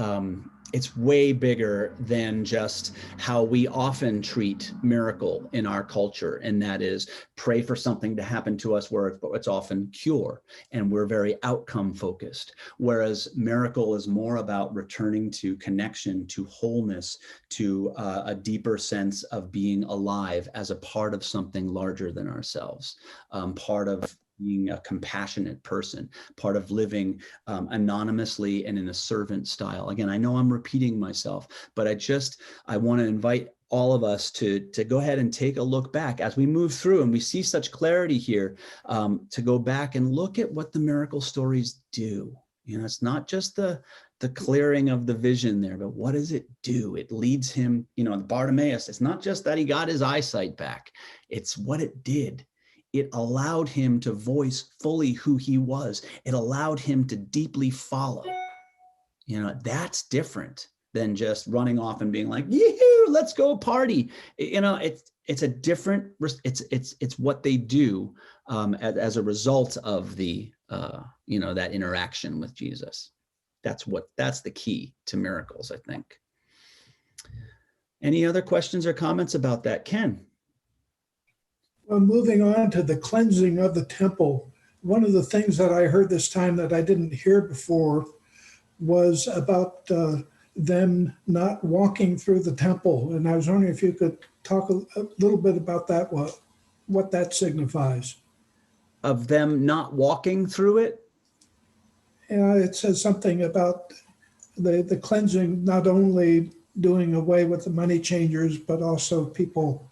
way bigger than just how we often treat miracle in our culture. And that is pray for something to happen to us where it's often cure. And we're very outcome focused. Whereas miracle is more about returning to connection, to wholeness, to a deeper sense of being alive as a part of something larger than ourselves, part of being a compassionate person, part of living anonymously and in a servant style. Again, I know I'm repeating myself, but I want to invite all of us to go ahead and take a look back as we move through and we see such clarity here, to go back and look at what the miracle stories do. You know, it's not just the clearing of the vision there, but what does it do? It leads him, you know, Bartimaeus, it's not just that he got his eyesight back, it's what it did. It allowed him to voice fully who he was. It allowed him to deeply follow. You know, that's different than just running off and being like, "Yee-hoo, let's go party." You know, it's a different. It's what they do as a result of the that interaction with Jesus. That's the key to miracles, I think. Any other questions or comments about that, Ken? Well, moving on to the cleansing of the temple, one of the things that I heard this time that I didn't hear before was about them not walking through the temple. And I was wondering if you could talk a little bit about that, what that signifies. Of them not walking through it? Yeah, it says something about the cleansing, not only doing away with the money changers, but also people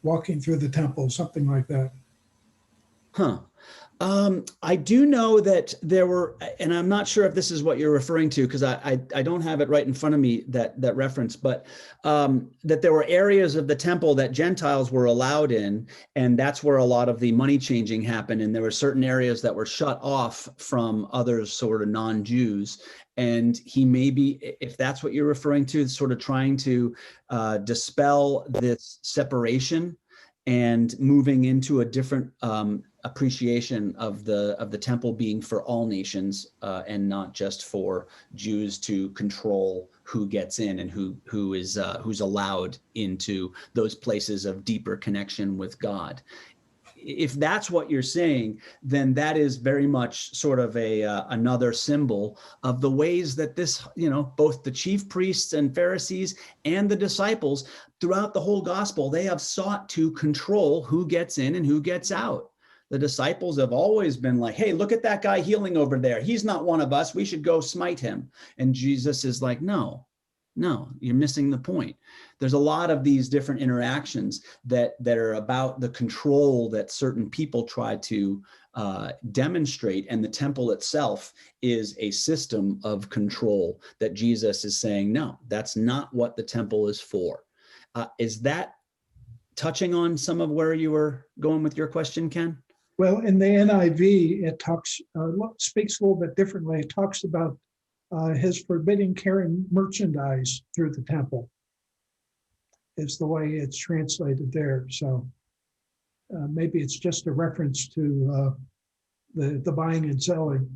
walking through the temple, something like that. Huh. I do know that there were, and I'm not sure if this is what you're referring to, because I don't have it right in front of me, that reference, but that there were areas of the temple that Gentiles were allowed in, and that's where a lot of the money changing happened. And there were certain areas that were shut off from others, sort of non-Jews. And he may be, if that's what you're referring to, sort of trying to dispel this separation and moving into a different appreciation of the temple being for all nations and not just for Jews to control who gets in and who's allowed into those places of deeper connection with God. If that's what you're saying, then that is very much sort of another symbol of the ways that this, both the chief priests and Pharisees and the disciples throughout the whole gospel, they have sought to control who gets in and who gets out. The disciples have always been like, hey, look at that guy healing over there. He's not one of us. We should go smite him. And Jesus is like, no, you're missing the point. There's a lot of these different interactions that are about the control that certain people try to demonstrate. And the temple itself is a system of control that Jesus is saying, no, that's not what the temple is for. Is that touching on some of where you were going with your question, Ken? Well, in the NIV, it speaks a little bit differently. It talks about his forbidding carrying merchandise through the temple. Is the way it's translated there. So maybe it's just a reference to the buying and selling.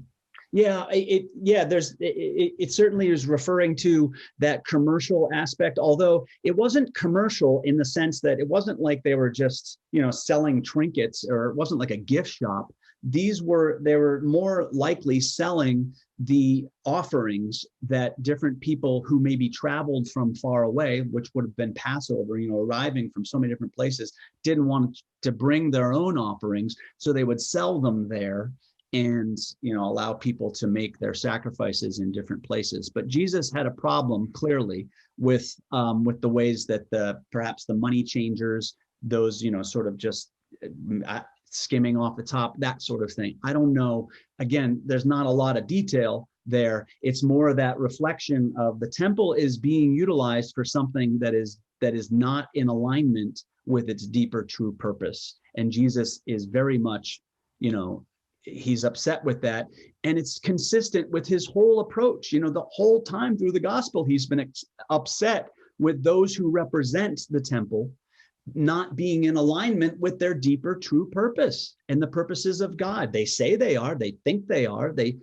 Yeah, it certainly is referring to that commercial aspect, although it wasn't commercial in the sense that it wasn't like they were just, selling trinkets, or it wasn't like a gift shop. They were more likely selling the offerings that different people who maybe traveled from far away, which would have been Passover, arriving from so many different places, didn't want to bring their own offerings, so they would sell them there and allow people to make their sacrifices in different places. But Jesus had a problem clearly with the ways that perhaps the money changers, those sort of just skimming off the top, that sort of thing. I don't know. Again, there's not a lot of detail there. It's more of that reflection of the temple is being utilized for something that is not in alignment with its deeper true purpose. And Jesus is very much, he's upset with that. And it's consistent with his whole approach. The whole time through the gospel, he's been upset with those who represent the temple not being in alignment with their deeper true purpose and the purposes of God. They say they are, they think they are, they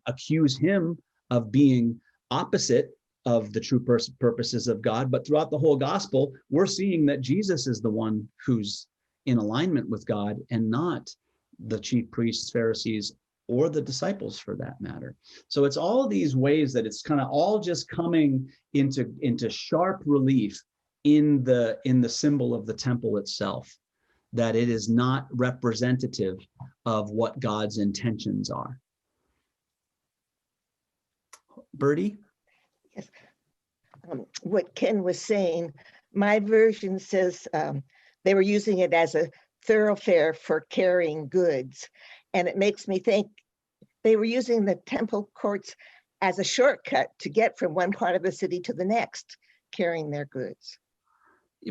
accuse him of being opposite of the true purposes of God. But throughout the whole gospel, we're seeing that Jesus is the one who's in alignment with God, and not the chief priests, Pharisees, or the disciples for that matter. So it's all of these ways that it's kind of all just coming into sharp relief in the symbol of the temple itself, that it is not representative of what God's intentions are. Bertie? Yes. What Ken was saying, my version says they were using it as a thoroughfare for carrying goods. And it makes me think they were using the temple courts as a shortcut to get from one part of the city to the next, carrying their goods.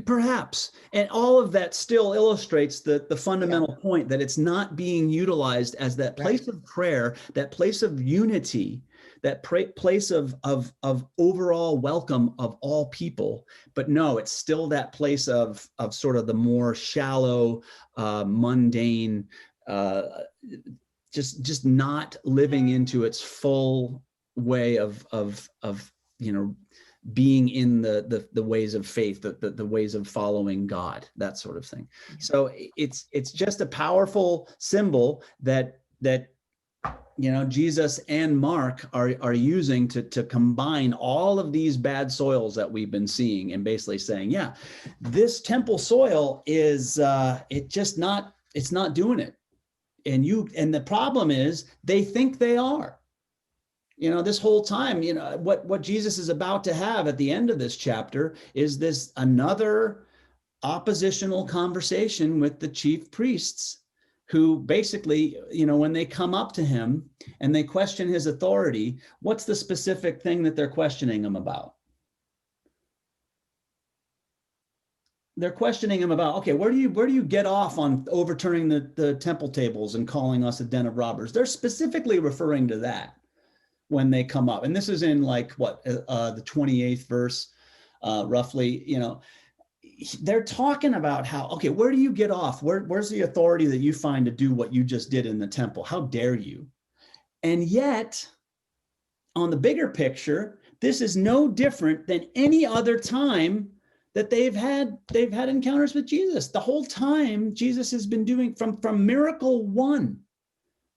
Perhaps. And all of that still illustrates the fundamental point that it's not being utilized as that place of prayer, that place of unity, that place of overall welcome of all people. But no, it's still that place of sort of the more shallow, mundane, just not living into its full way of being in the ways of faith, the ways of following God, that sort of thing. So it's just a powerful symbol that Jesus and Mark are using to combine all of these bad soils that we've been seeing, and basically saying, yeah, this temple soil is it's not doing it. And the problem is they think they are. This whole time, what Jesus is about to have at the end of this chapter is this another oppositional conversation with the chief priests, who basically, when they come up to him and they question his authority, what's the specific thing that they're questioning him about? They're questioning him about, okay, where do you get off on overturning the temple tables and calling us a den of robbers? They're specifically referring to that when they come up. And this is in the 28th verse, roughly, they're talking about how, okay, where do you get off? Where's the authority that you find to do what you just did in the temple? How dare you? And yet, on the bigger picture, this is no different than any other time that they've had encounters with Jesus. The whole time Jesus has been doing from miracle one.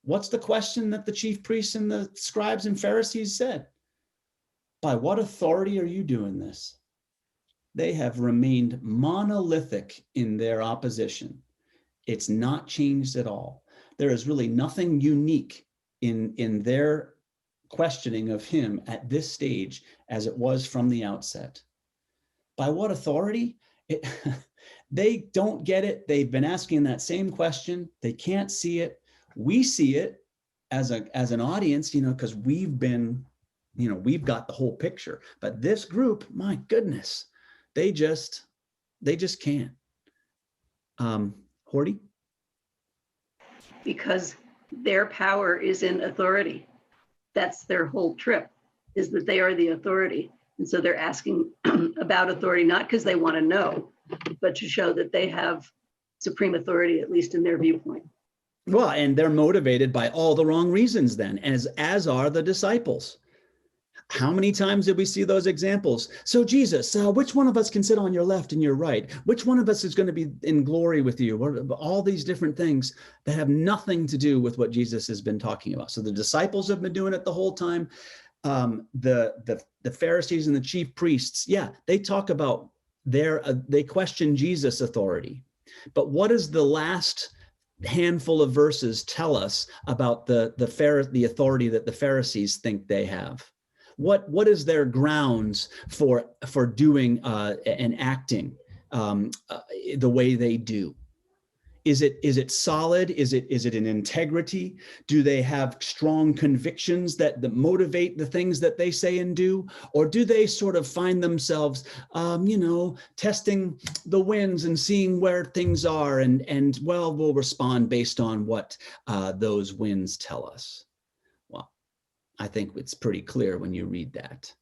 What's the question that the chief priests and the scribes and Pharisees said? By what authority are you doing this? They have remained monolithic in their opposition. It's not changed at all. There is really nothing unique in their questioning of him at this stage as it was from the outset. By what authority? They don't get it. They've been asking that same question. They can't see it. We see it as an audience, because we've got the whole picture. But this group, my goodness, they just can't. Horty? Because their power is in authority. That's their whole trip, is that they are the authority. And so they're asking about authority, not because they want to know, but to show that they have supreme authority, at least in their viewpoint. Well, and they're motivated by all the wrong reasons then, as are the disciples. How many times did we see those examples? So Jesus, which one of us can sit on your left and your right? Which one of us is going to be in glory with you? All these different things that have nothing to do with what Jesus has been talking about. So the disciples have been doing it the whole time. The Pharisees and the chief priests, yeah, they talk about they question Jesus' authority. But what does the last handful of verses tell us about the authority that the Pharisees think they have? What is their grounds for doing and acting the way they do? Is it solid? Is it an integrity? Do they have strong convictions that motivate the things that they say and do? Or do they sort of find themselves, testing the winds and seeing where things are and we'll respond based on what those winds tell us? Well, I think it's pretty clear when you read that.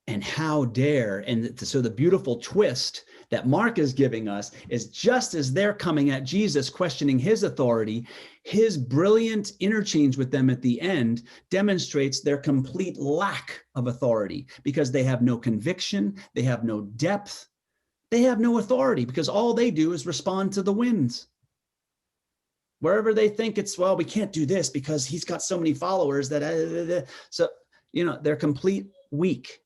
And how dare, and so the beautiful twist that Mark is giving us is just as they're coming at Jesus, questioning his authority, his brilliant interchange with them at the end demonstrates their complete lack of authority because they have no conviction, they have no depth, they have no authority because all they do is respond to the winds. Wherever they think it's, well, we can't do this because he's got so many followers that, they're complete weak.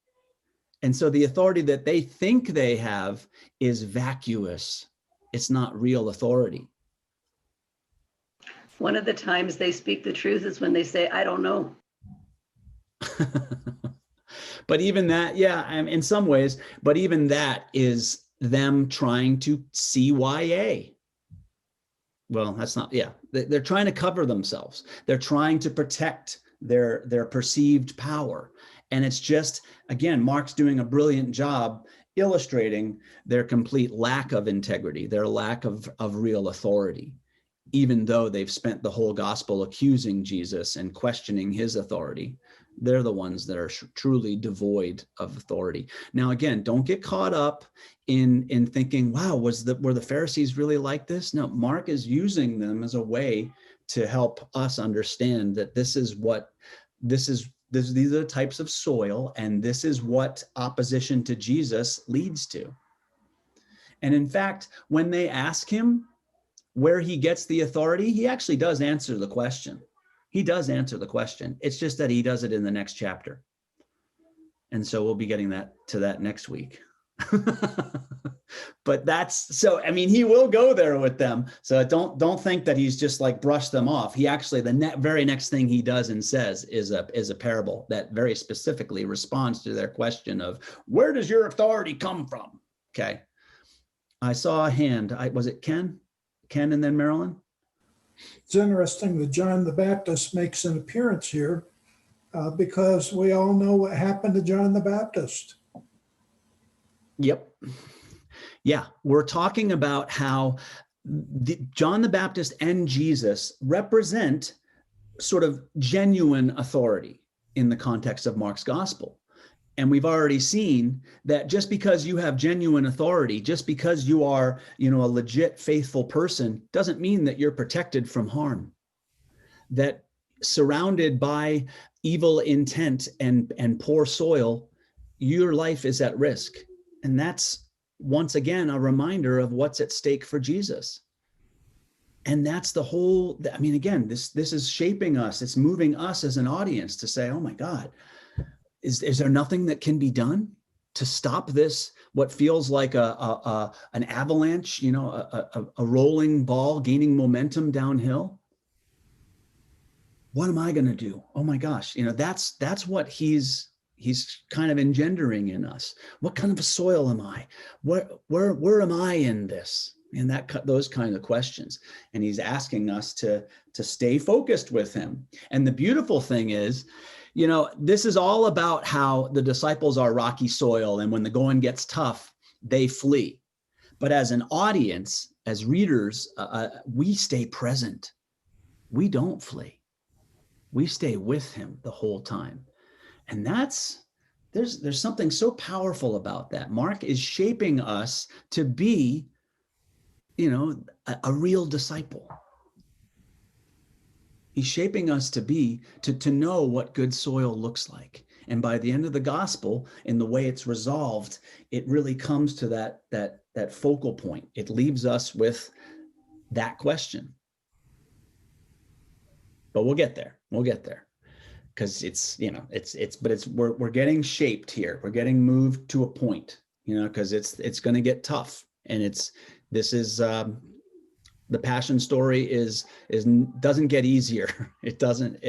And so the authority that they think they have is vacuous. It's not real authority. One of the times they speak the truth is when they say, I don't know. But even that, in some ways, but even that is them trying to CYA. Well, that's not, they're trying to cover themselves. They're trying to protect their perceived power. And it's just, again, Mark's doing a brilliant job illustrating their complete lack of integrity, their lack of real authority, even though they've spent the whole gospel accusing Jesus and questioning his authority. They're the ones that are truly devoid of authority. Now, again, don't get caught up in thinking, wow, were the Pharisees really like this? No, Mark is using them as a way to help us understand that these are the types of soil, and this is what opposition to Jesus leads to. And in fact, when they ask him where he gets the authority, he actually does answer the question. He does answer the question. It's just that he does it in the next chapter. And so we'll be getting to that next week. But he will go there with them. So don't think that he's just like brushed them off. He actually, the very next thing he does and says is a parable that very specifically responds to their question of, where does your authority come from? Okay. I saw a hand. Was it Ken? Ken and then Marilyn? It's interesting that John the Baptist makes an appearance here because we all know what happened to John the Baptist. Yep. Yeah, we're talking about how John the Baptist and Jesus represent sort of genuine authority in the context of Mark's gospel. And we've already seen that just because you have genuine authority, just because you are, a legit faithful person, doesn't mean that you're protected from harm. That surrounded by evil intent and poor soil, your life is at risk. And that's, once again, a reminder of what's at stake for Jesus. And that's the whole, again, this is shaping us. It's moving us as an audience to say, oh my God, is there nothing that can be done to stop this, what feels like an avalanche, a rolling ball gaining momentum downhill? What am I going to do? Oh my gosh, that's what he's kind of engendering in us. What kind of a soil am I? Where am I in this? And those kind of questions. And he's asking us to stay focused with him. And the beautiful thing is, this is all about how the disciples are rocky soil, and when the going gets tough, they flee. But as an audience, as readers, we stay present. We don't flee. We stay with him the whole time. And there's something so powerful about that. Mark is shaping us to be, a real disciple. He's shaping us to know what good soil looks like. And by the end of the gospel, in the way it's resolved, it really comes to that focal point. It leaves us with that question. But we'll get there. We'll get there. Because we're getting shaped here. We're getting moved to a point, because it's going to get tough. And the passion story doesn't get easier. It doesn't.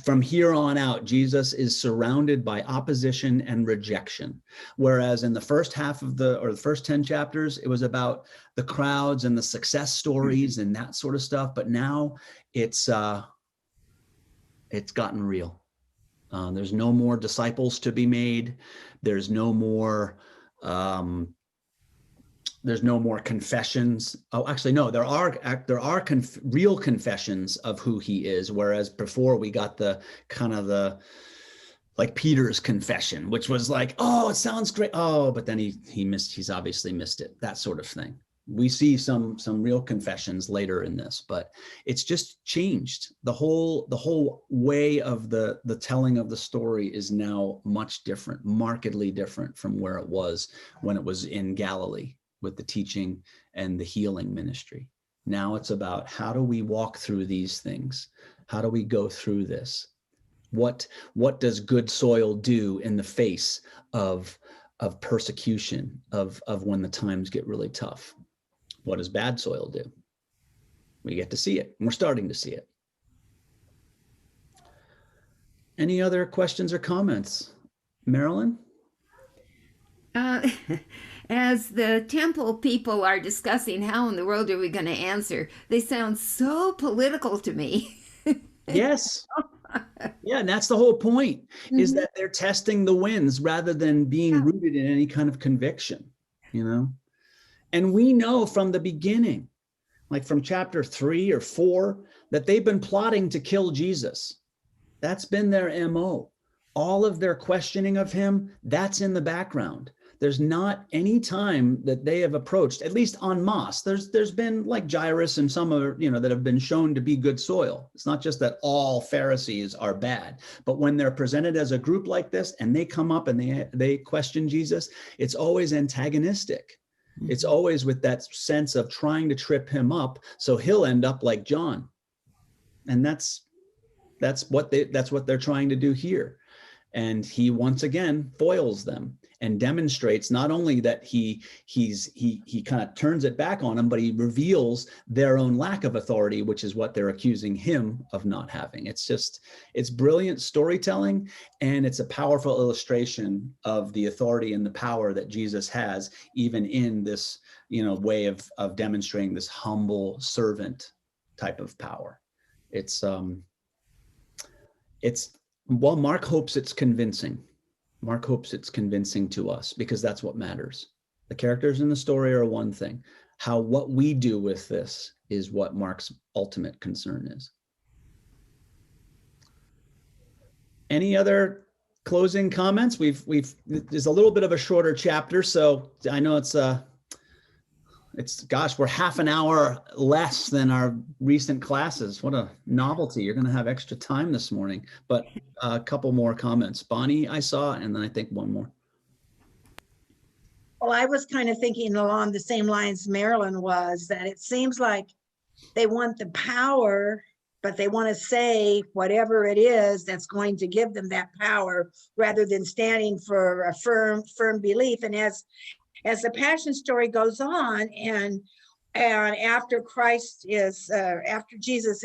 From here on out, Jesus is surrounded by opposition and rejection. Whereas in the first half of the first 10 chapters, it was about the crowds and the success stories and that sort of stuff. But now it's gotten real. There's no more disciples to be made. There's no more confessions. Oh, actually, no, there are real confessions of who he is. Whereas before we got the like Peter's confession, which was like, oh, it sounds great. Oh, but then he's obviously missed it, that sort of thing. We see some real confessions later in this, but it's just changed. The whole way of the telling of the story is now much different, markedly different from where it was when it was in Galilee with the teaching and the healing ministry. Now it's about, how do we walk through these things? How do we go through this? What does good soil do in the face of persecution, of when the times get really tough? What does bad soil do? We get to see it, and we're starting to see it. Any other questions or comments? Marilyn? As the temple people are discussing how in the world are we going to answer, they sound so political to me. Yes. Yeah, and that's the whole point, is that they're testing the winds rather than being rooted in any kind of conviction, And we know from the beginning, like from chapter 3 or 4, that they've been plotting to kill Jesus. That's been their MO. All of their questioning of him, that's in the background. There's not any time that they have approached, at least en masse. There's been like Jairus and some other, that have been shown to be good soil. It's not just that all Pharisees are bad, but when they're presented as a group like this and they come up and they question Jesus, it's always antagonistic. It's always with that sense of trying to trip him up so he'll end up like John. And that's what they're trying to do here. And he once again foils them and demonstrates not only that he kind of turns it back on them, but he reveals their own lack of authority, which is what they're accusing him of not having. It's brilliant storytelling, and it's a powerful illustration of the authority and the power that Jesus has, even in this, way of demonstrating this humble servant type of power. Well, Mark hopes it's convincing. Mark hopes it's convincing to us, because that's what matters. The characters in the story are one thing. What we do with this is what Mark's ultimate concern is. Any other closing comments? There's a little bit of a shorter chapter, so I know we're half an hour less than our recent classes. What a novelty. You're going to have extra time this morning, but a couple more comments. Bonnie, I saw, and then I think one more. Well, I was kind of thinking along the same lines Marilyn was, that it seems like they want the power, but they want to say whatever it is that's going to give them that power, rather than standing for a firm belief. And as the Passion story goes on, and after after Jesus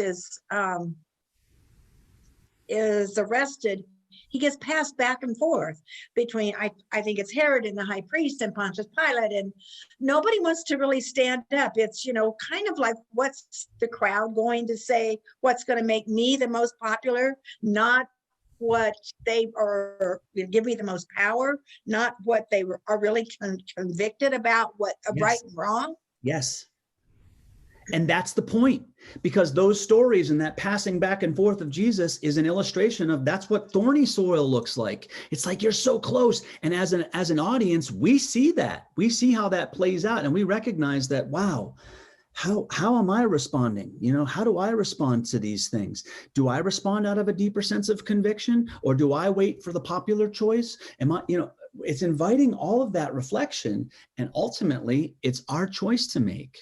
is arrested, he gets passed back and forth between, I think it's Herod and the high priest and Pontius Pilate, and nobody wants to really stand up. It's, kind of like, what's the crowd going to say? What's going to make me the most popular? Not what they are, give me the most power, not what they are really convicted about, what right and wrong. Yes. And that's the point, because those stories and that passing back and forth of Jesus is an illustration of that's what thorny soil looks like. It's like you're so close. And as an audience, we see that. We see how that plays out, and we recognize that, wow, how am I responding? How do I respond to these things? Do I respond out of a deeper sense of conviction, or do I wait for the popular choice? It's inviting all of that reflection, and ultimately it's our choice to make.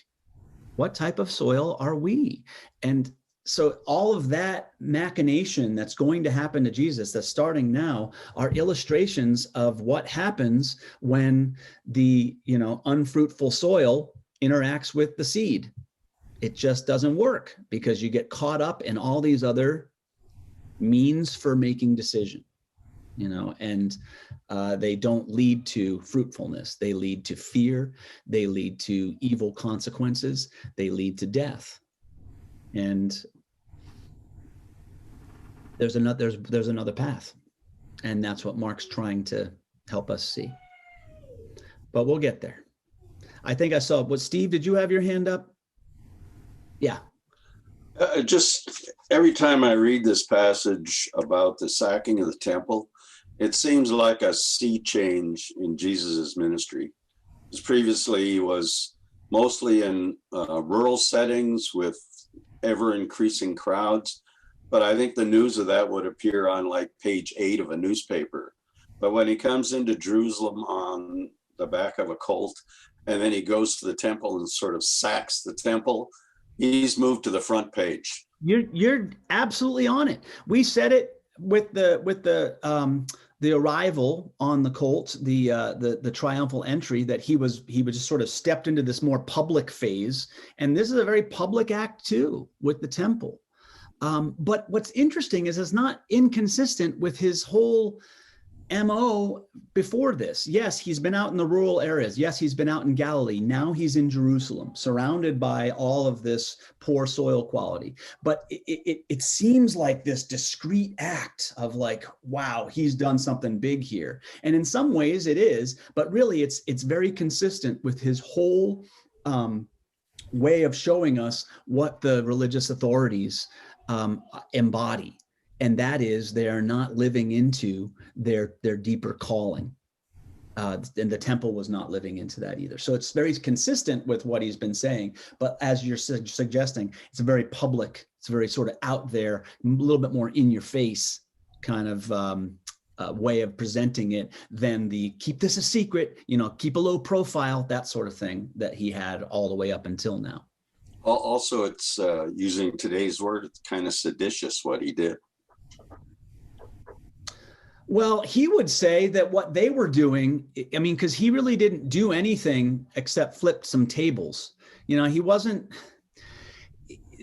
What type of soil are we? And so all of that machination that's going to happen to Jesus, that's starting now, are illustrations of what happens when the unfruitful soil interacts with the seed. It just doesn't work because you get caught up in all these other means for making decision, and they don't lead to fruitfulness. They lead to fear. They lead to evil consequences. They lead to death. And there's another path, and that's what Mark's trying to help us see. But we'll get there. I think I saw Steve, did you have your hand up? Yeah. Just every time I read this passage about the sacking of the temple, it seems like a sea change in Jesus's ministry. Because previously he was mostly in rural settings with ever increasing crowds. But I think the news of that would appear on like page 8 of a newspaper. But when he comes into Jerusalem on the back of a colt, and then he goes to the temple and sort of sacks the temple, he's moved to the front page. You're absolutely on it. We said it with the arrival on the colt, the triumphal entry, that he was just sort of stepped into this more public phase, and this is a very public act too with the temple. But what's interesting is it's not inconsistent with his whole MO before this. Yes, he's been out in the rural areas. Yes, he's been out in Galilee. Now he's in Jerusalem, surrounded by all of this poor soil quality. But it seems like this discrete act of like, wow, he's done something big here. And in some ways it is, but really it's very consistent with his whole way of showing us what the religious authorities embody, and that is they are not living into their deeper calling, and the temple was not living into that either. So it's very consistent with what he's been saying, but as you're suggesting, it's a very public, it's very sort of out there, a little bit more in your face kind of way of presenting it than the keep this a secret, keep a low profile, that sort of thing that he had all the way up until now. Also, it's using today's word, it's kind of seditious what he did. Well, he would say that what they were doing, because he really didn't do anything except flip some tables. He wasn't.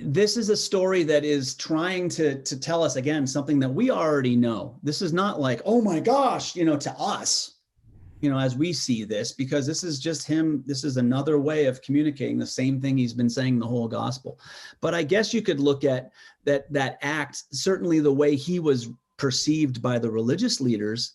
This is a story that is trying to tell us, again, something that we already know. This is not like, oh my gosh, to us, as we see this, because this is just him. This is another way of communicating the same thing he's been saying the whole gospel. But I guess you could look at that act, certainly the way he was perceived by the religious leaders,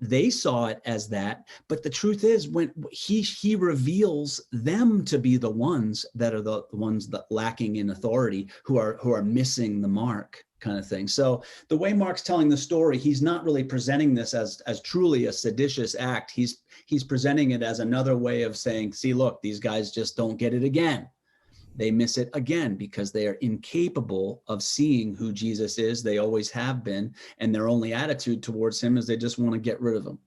they saw it as that. But the truth is, when he reveals them to be the ones that are the ones that lacking in authority, who are missing the mark, kind of thing. So the way Mark's telling the story, he's not really presenting this as truly a seditious act. He's presenting it as another way of saying, see, look, these guys just don't get it again. They miss it again because they are incapable of seeing who Jesus is. They always have been, and their only attitude towards him is they just want to get rid of him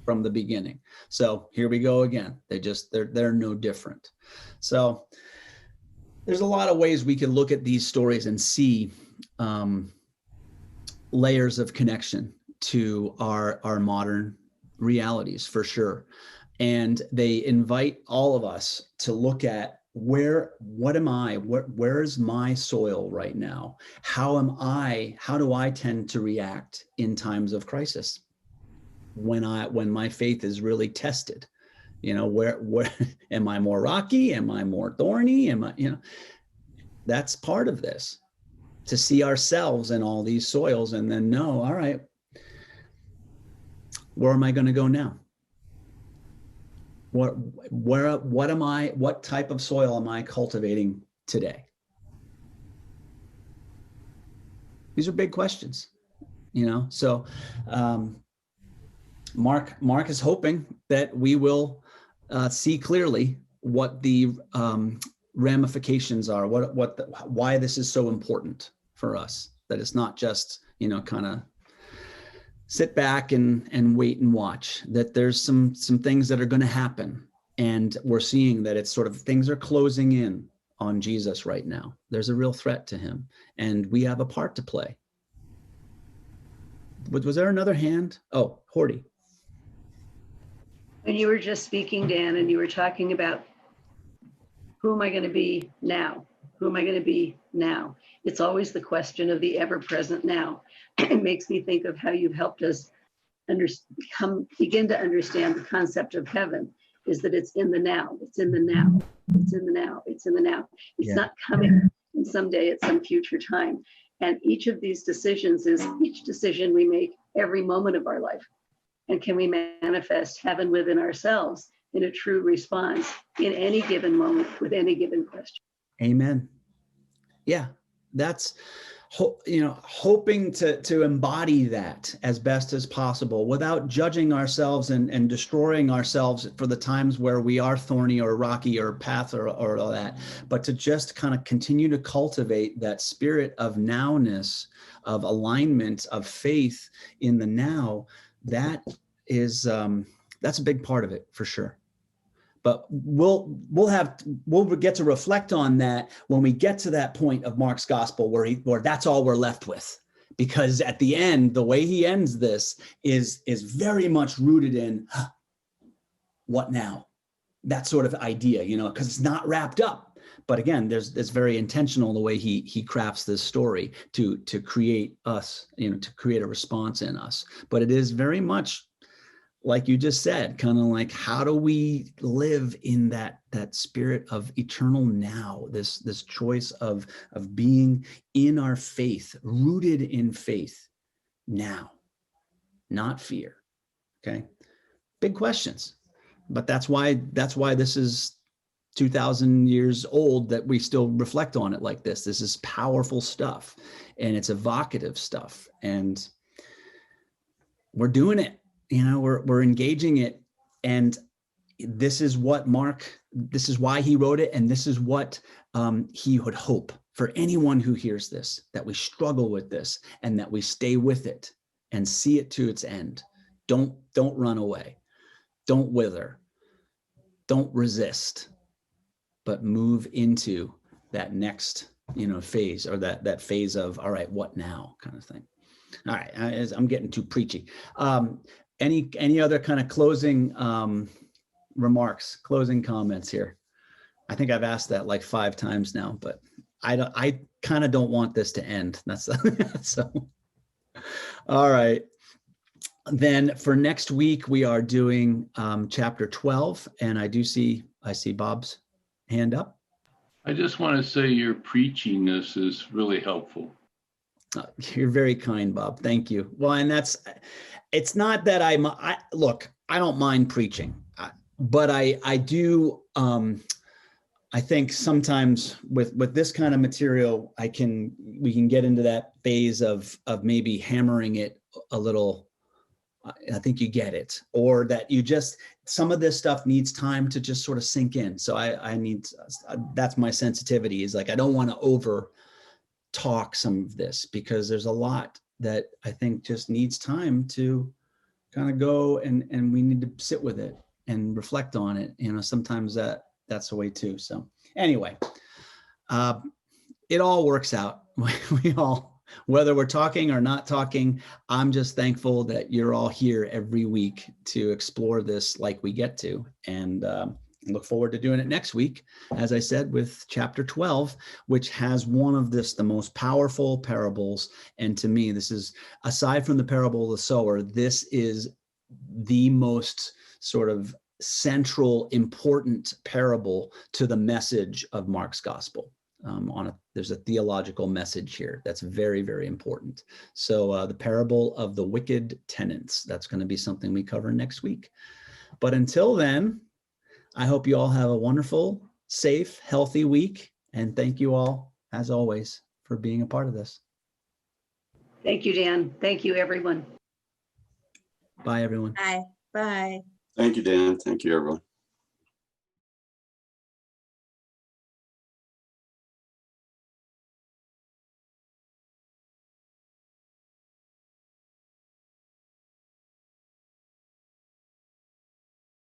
from the beginning. So here we go again. They're no different. So there's a lot of ways we can look at these stories and see layers of connection to our modern realities, for sure. And they invite all of us to look at where is my soil right now? How do I tend to react in times of crisis? When my faith is really tested, where am I more rocky? Am I more thorny? That's part of this, to see ourselves in all these soils and then know, all right, where am I going to go now? What type of soil am I cultivating today? These are big questions, so Mark is hoping that we will see clearly what the ramifications are, why this is so important for us, that it's not just, kind of sit back and wait and watch, that there's some things that are going to happen. And we're seeing that it's sort of, things are closing in on Jesus right now. There's a real threat to him, and we have a part to play. Was there another hand? Oh, Horty. When you were just speaking, Dan, and you were talking about who am I going to be now? Who am I going to be now? It's always the question of the ever-present now. It makes me think of how you've helped us begin to understand the concept of heaven, is that it's in the now. It's in the now. It's in the now. It's in the now. It's not coming someday at some future time. And each of these decisions is each decision we make every moment of our life. And can we manifest heaven within ourselves in a true response in any given moment with any given question? Amen. Yeah, that's, hoping to embody that as best as possible without judging ourselves and destroying ourselves for the times where we are thorny or rocky or path or all that, but to just kind of continue to cultivate that spirit of nowness, of alignment, of faith in the now. That is, that's a big part of it for sure. But we'll get to reflect on that when we get to that point of Mark's gospel where that's all we're left with, because at the end, the way he ends this is very much rooted in what now, that sort of idea, because it's not wrapped up. But again, it's very intentional the way he crafts this story to create us, to create a response in us. But it is very much, like you just said, kind of like, how do we live in that spirit of eternal now, this choice of being in our faith, rooted in faith now, not fear. Okay. Big questions, but that's why this is 2,000 years old, that we still reflect on it like this. This is powerful stuff, and it's evocative stuff, and we're doing it. We're engaging it, and this is what this is why he wrote it, and this is what he would hope for anyone who hears this, that we struggle with this and that we stay with it and see it to its end. Don't run away. Don't wither. Don't resist, but move into that next, phase, or that phase of, all right, what now kind of thing. All right, I'm getting too preachy. Any other kind of closing remarks, closing comments here? I think I've asked that like 5 times now, but I kind of don't want this to end. That's so. All right. Then for next week, we are doing chapter 12, and I see Bob's hand up. I just want to say your preachiness is really helpful. You're very kind, Bob. Thank you. Well, and it's not that I don't mind preaching, but I do. I think sometimes with this kind of material, we can get into that phase of maybe hammering it a little. I think you get it, or that some of this stuff needs time to just sort of sink in. So that's my sensitivity, is like, I don't want to over talk some of this, because there's a lot that I think just needs time to kind of go, and we need to sit with it and reflect on it. Sometimes that's the way too. So anyway, it all works out. We all, whether we're talking or not talking, I'm just thankful that you're all here every week to explore this like we get to, and look forward to doing it next week, as I said, with chapter 12, which has one of the most powerful parables. And to me, this is, aside from the parable of the sower, this is the most sort of central, important parable to the message of Mark's gospel. There's a theological message here that's very, very important. So the parable of the wicked tenants, that's going to be something we cover next week. But until then, I hope you all have a wonderful, safe, healthy week. And thank you all, as always, for being a part of this. Thank you, Dan. Thank you, everyone. Bye, everyone. Bye. Bye. Thank you, Dan. Thank you, everyone.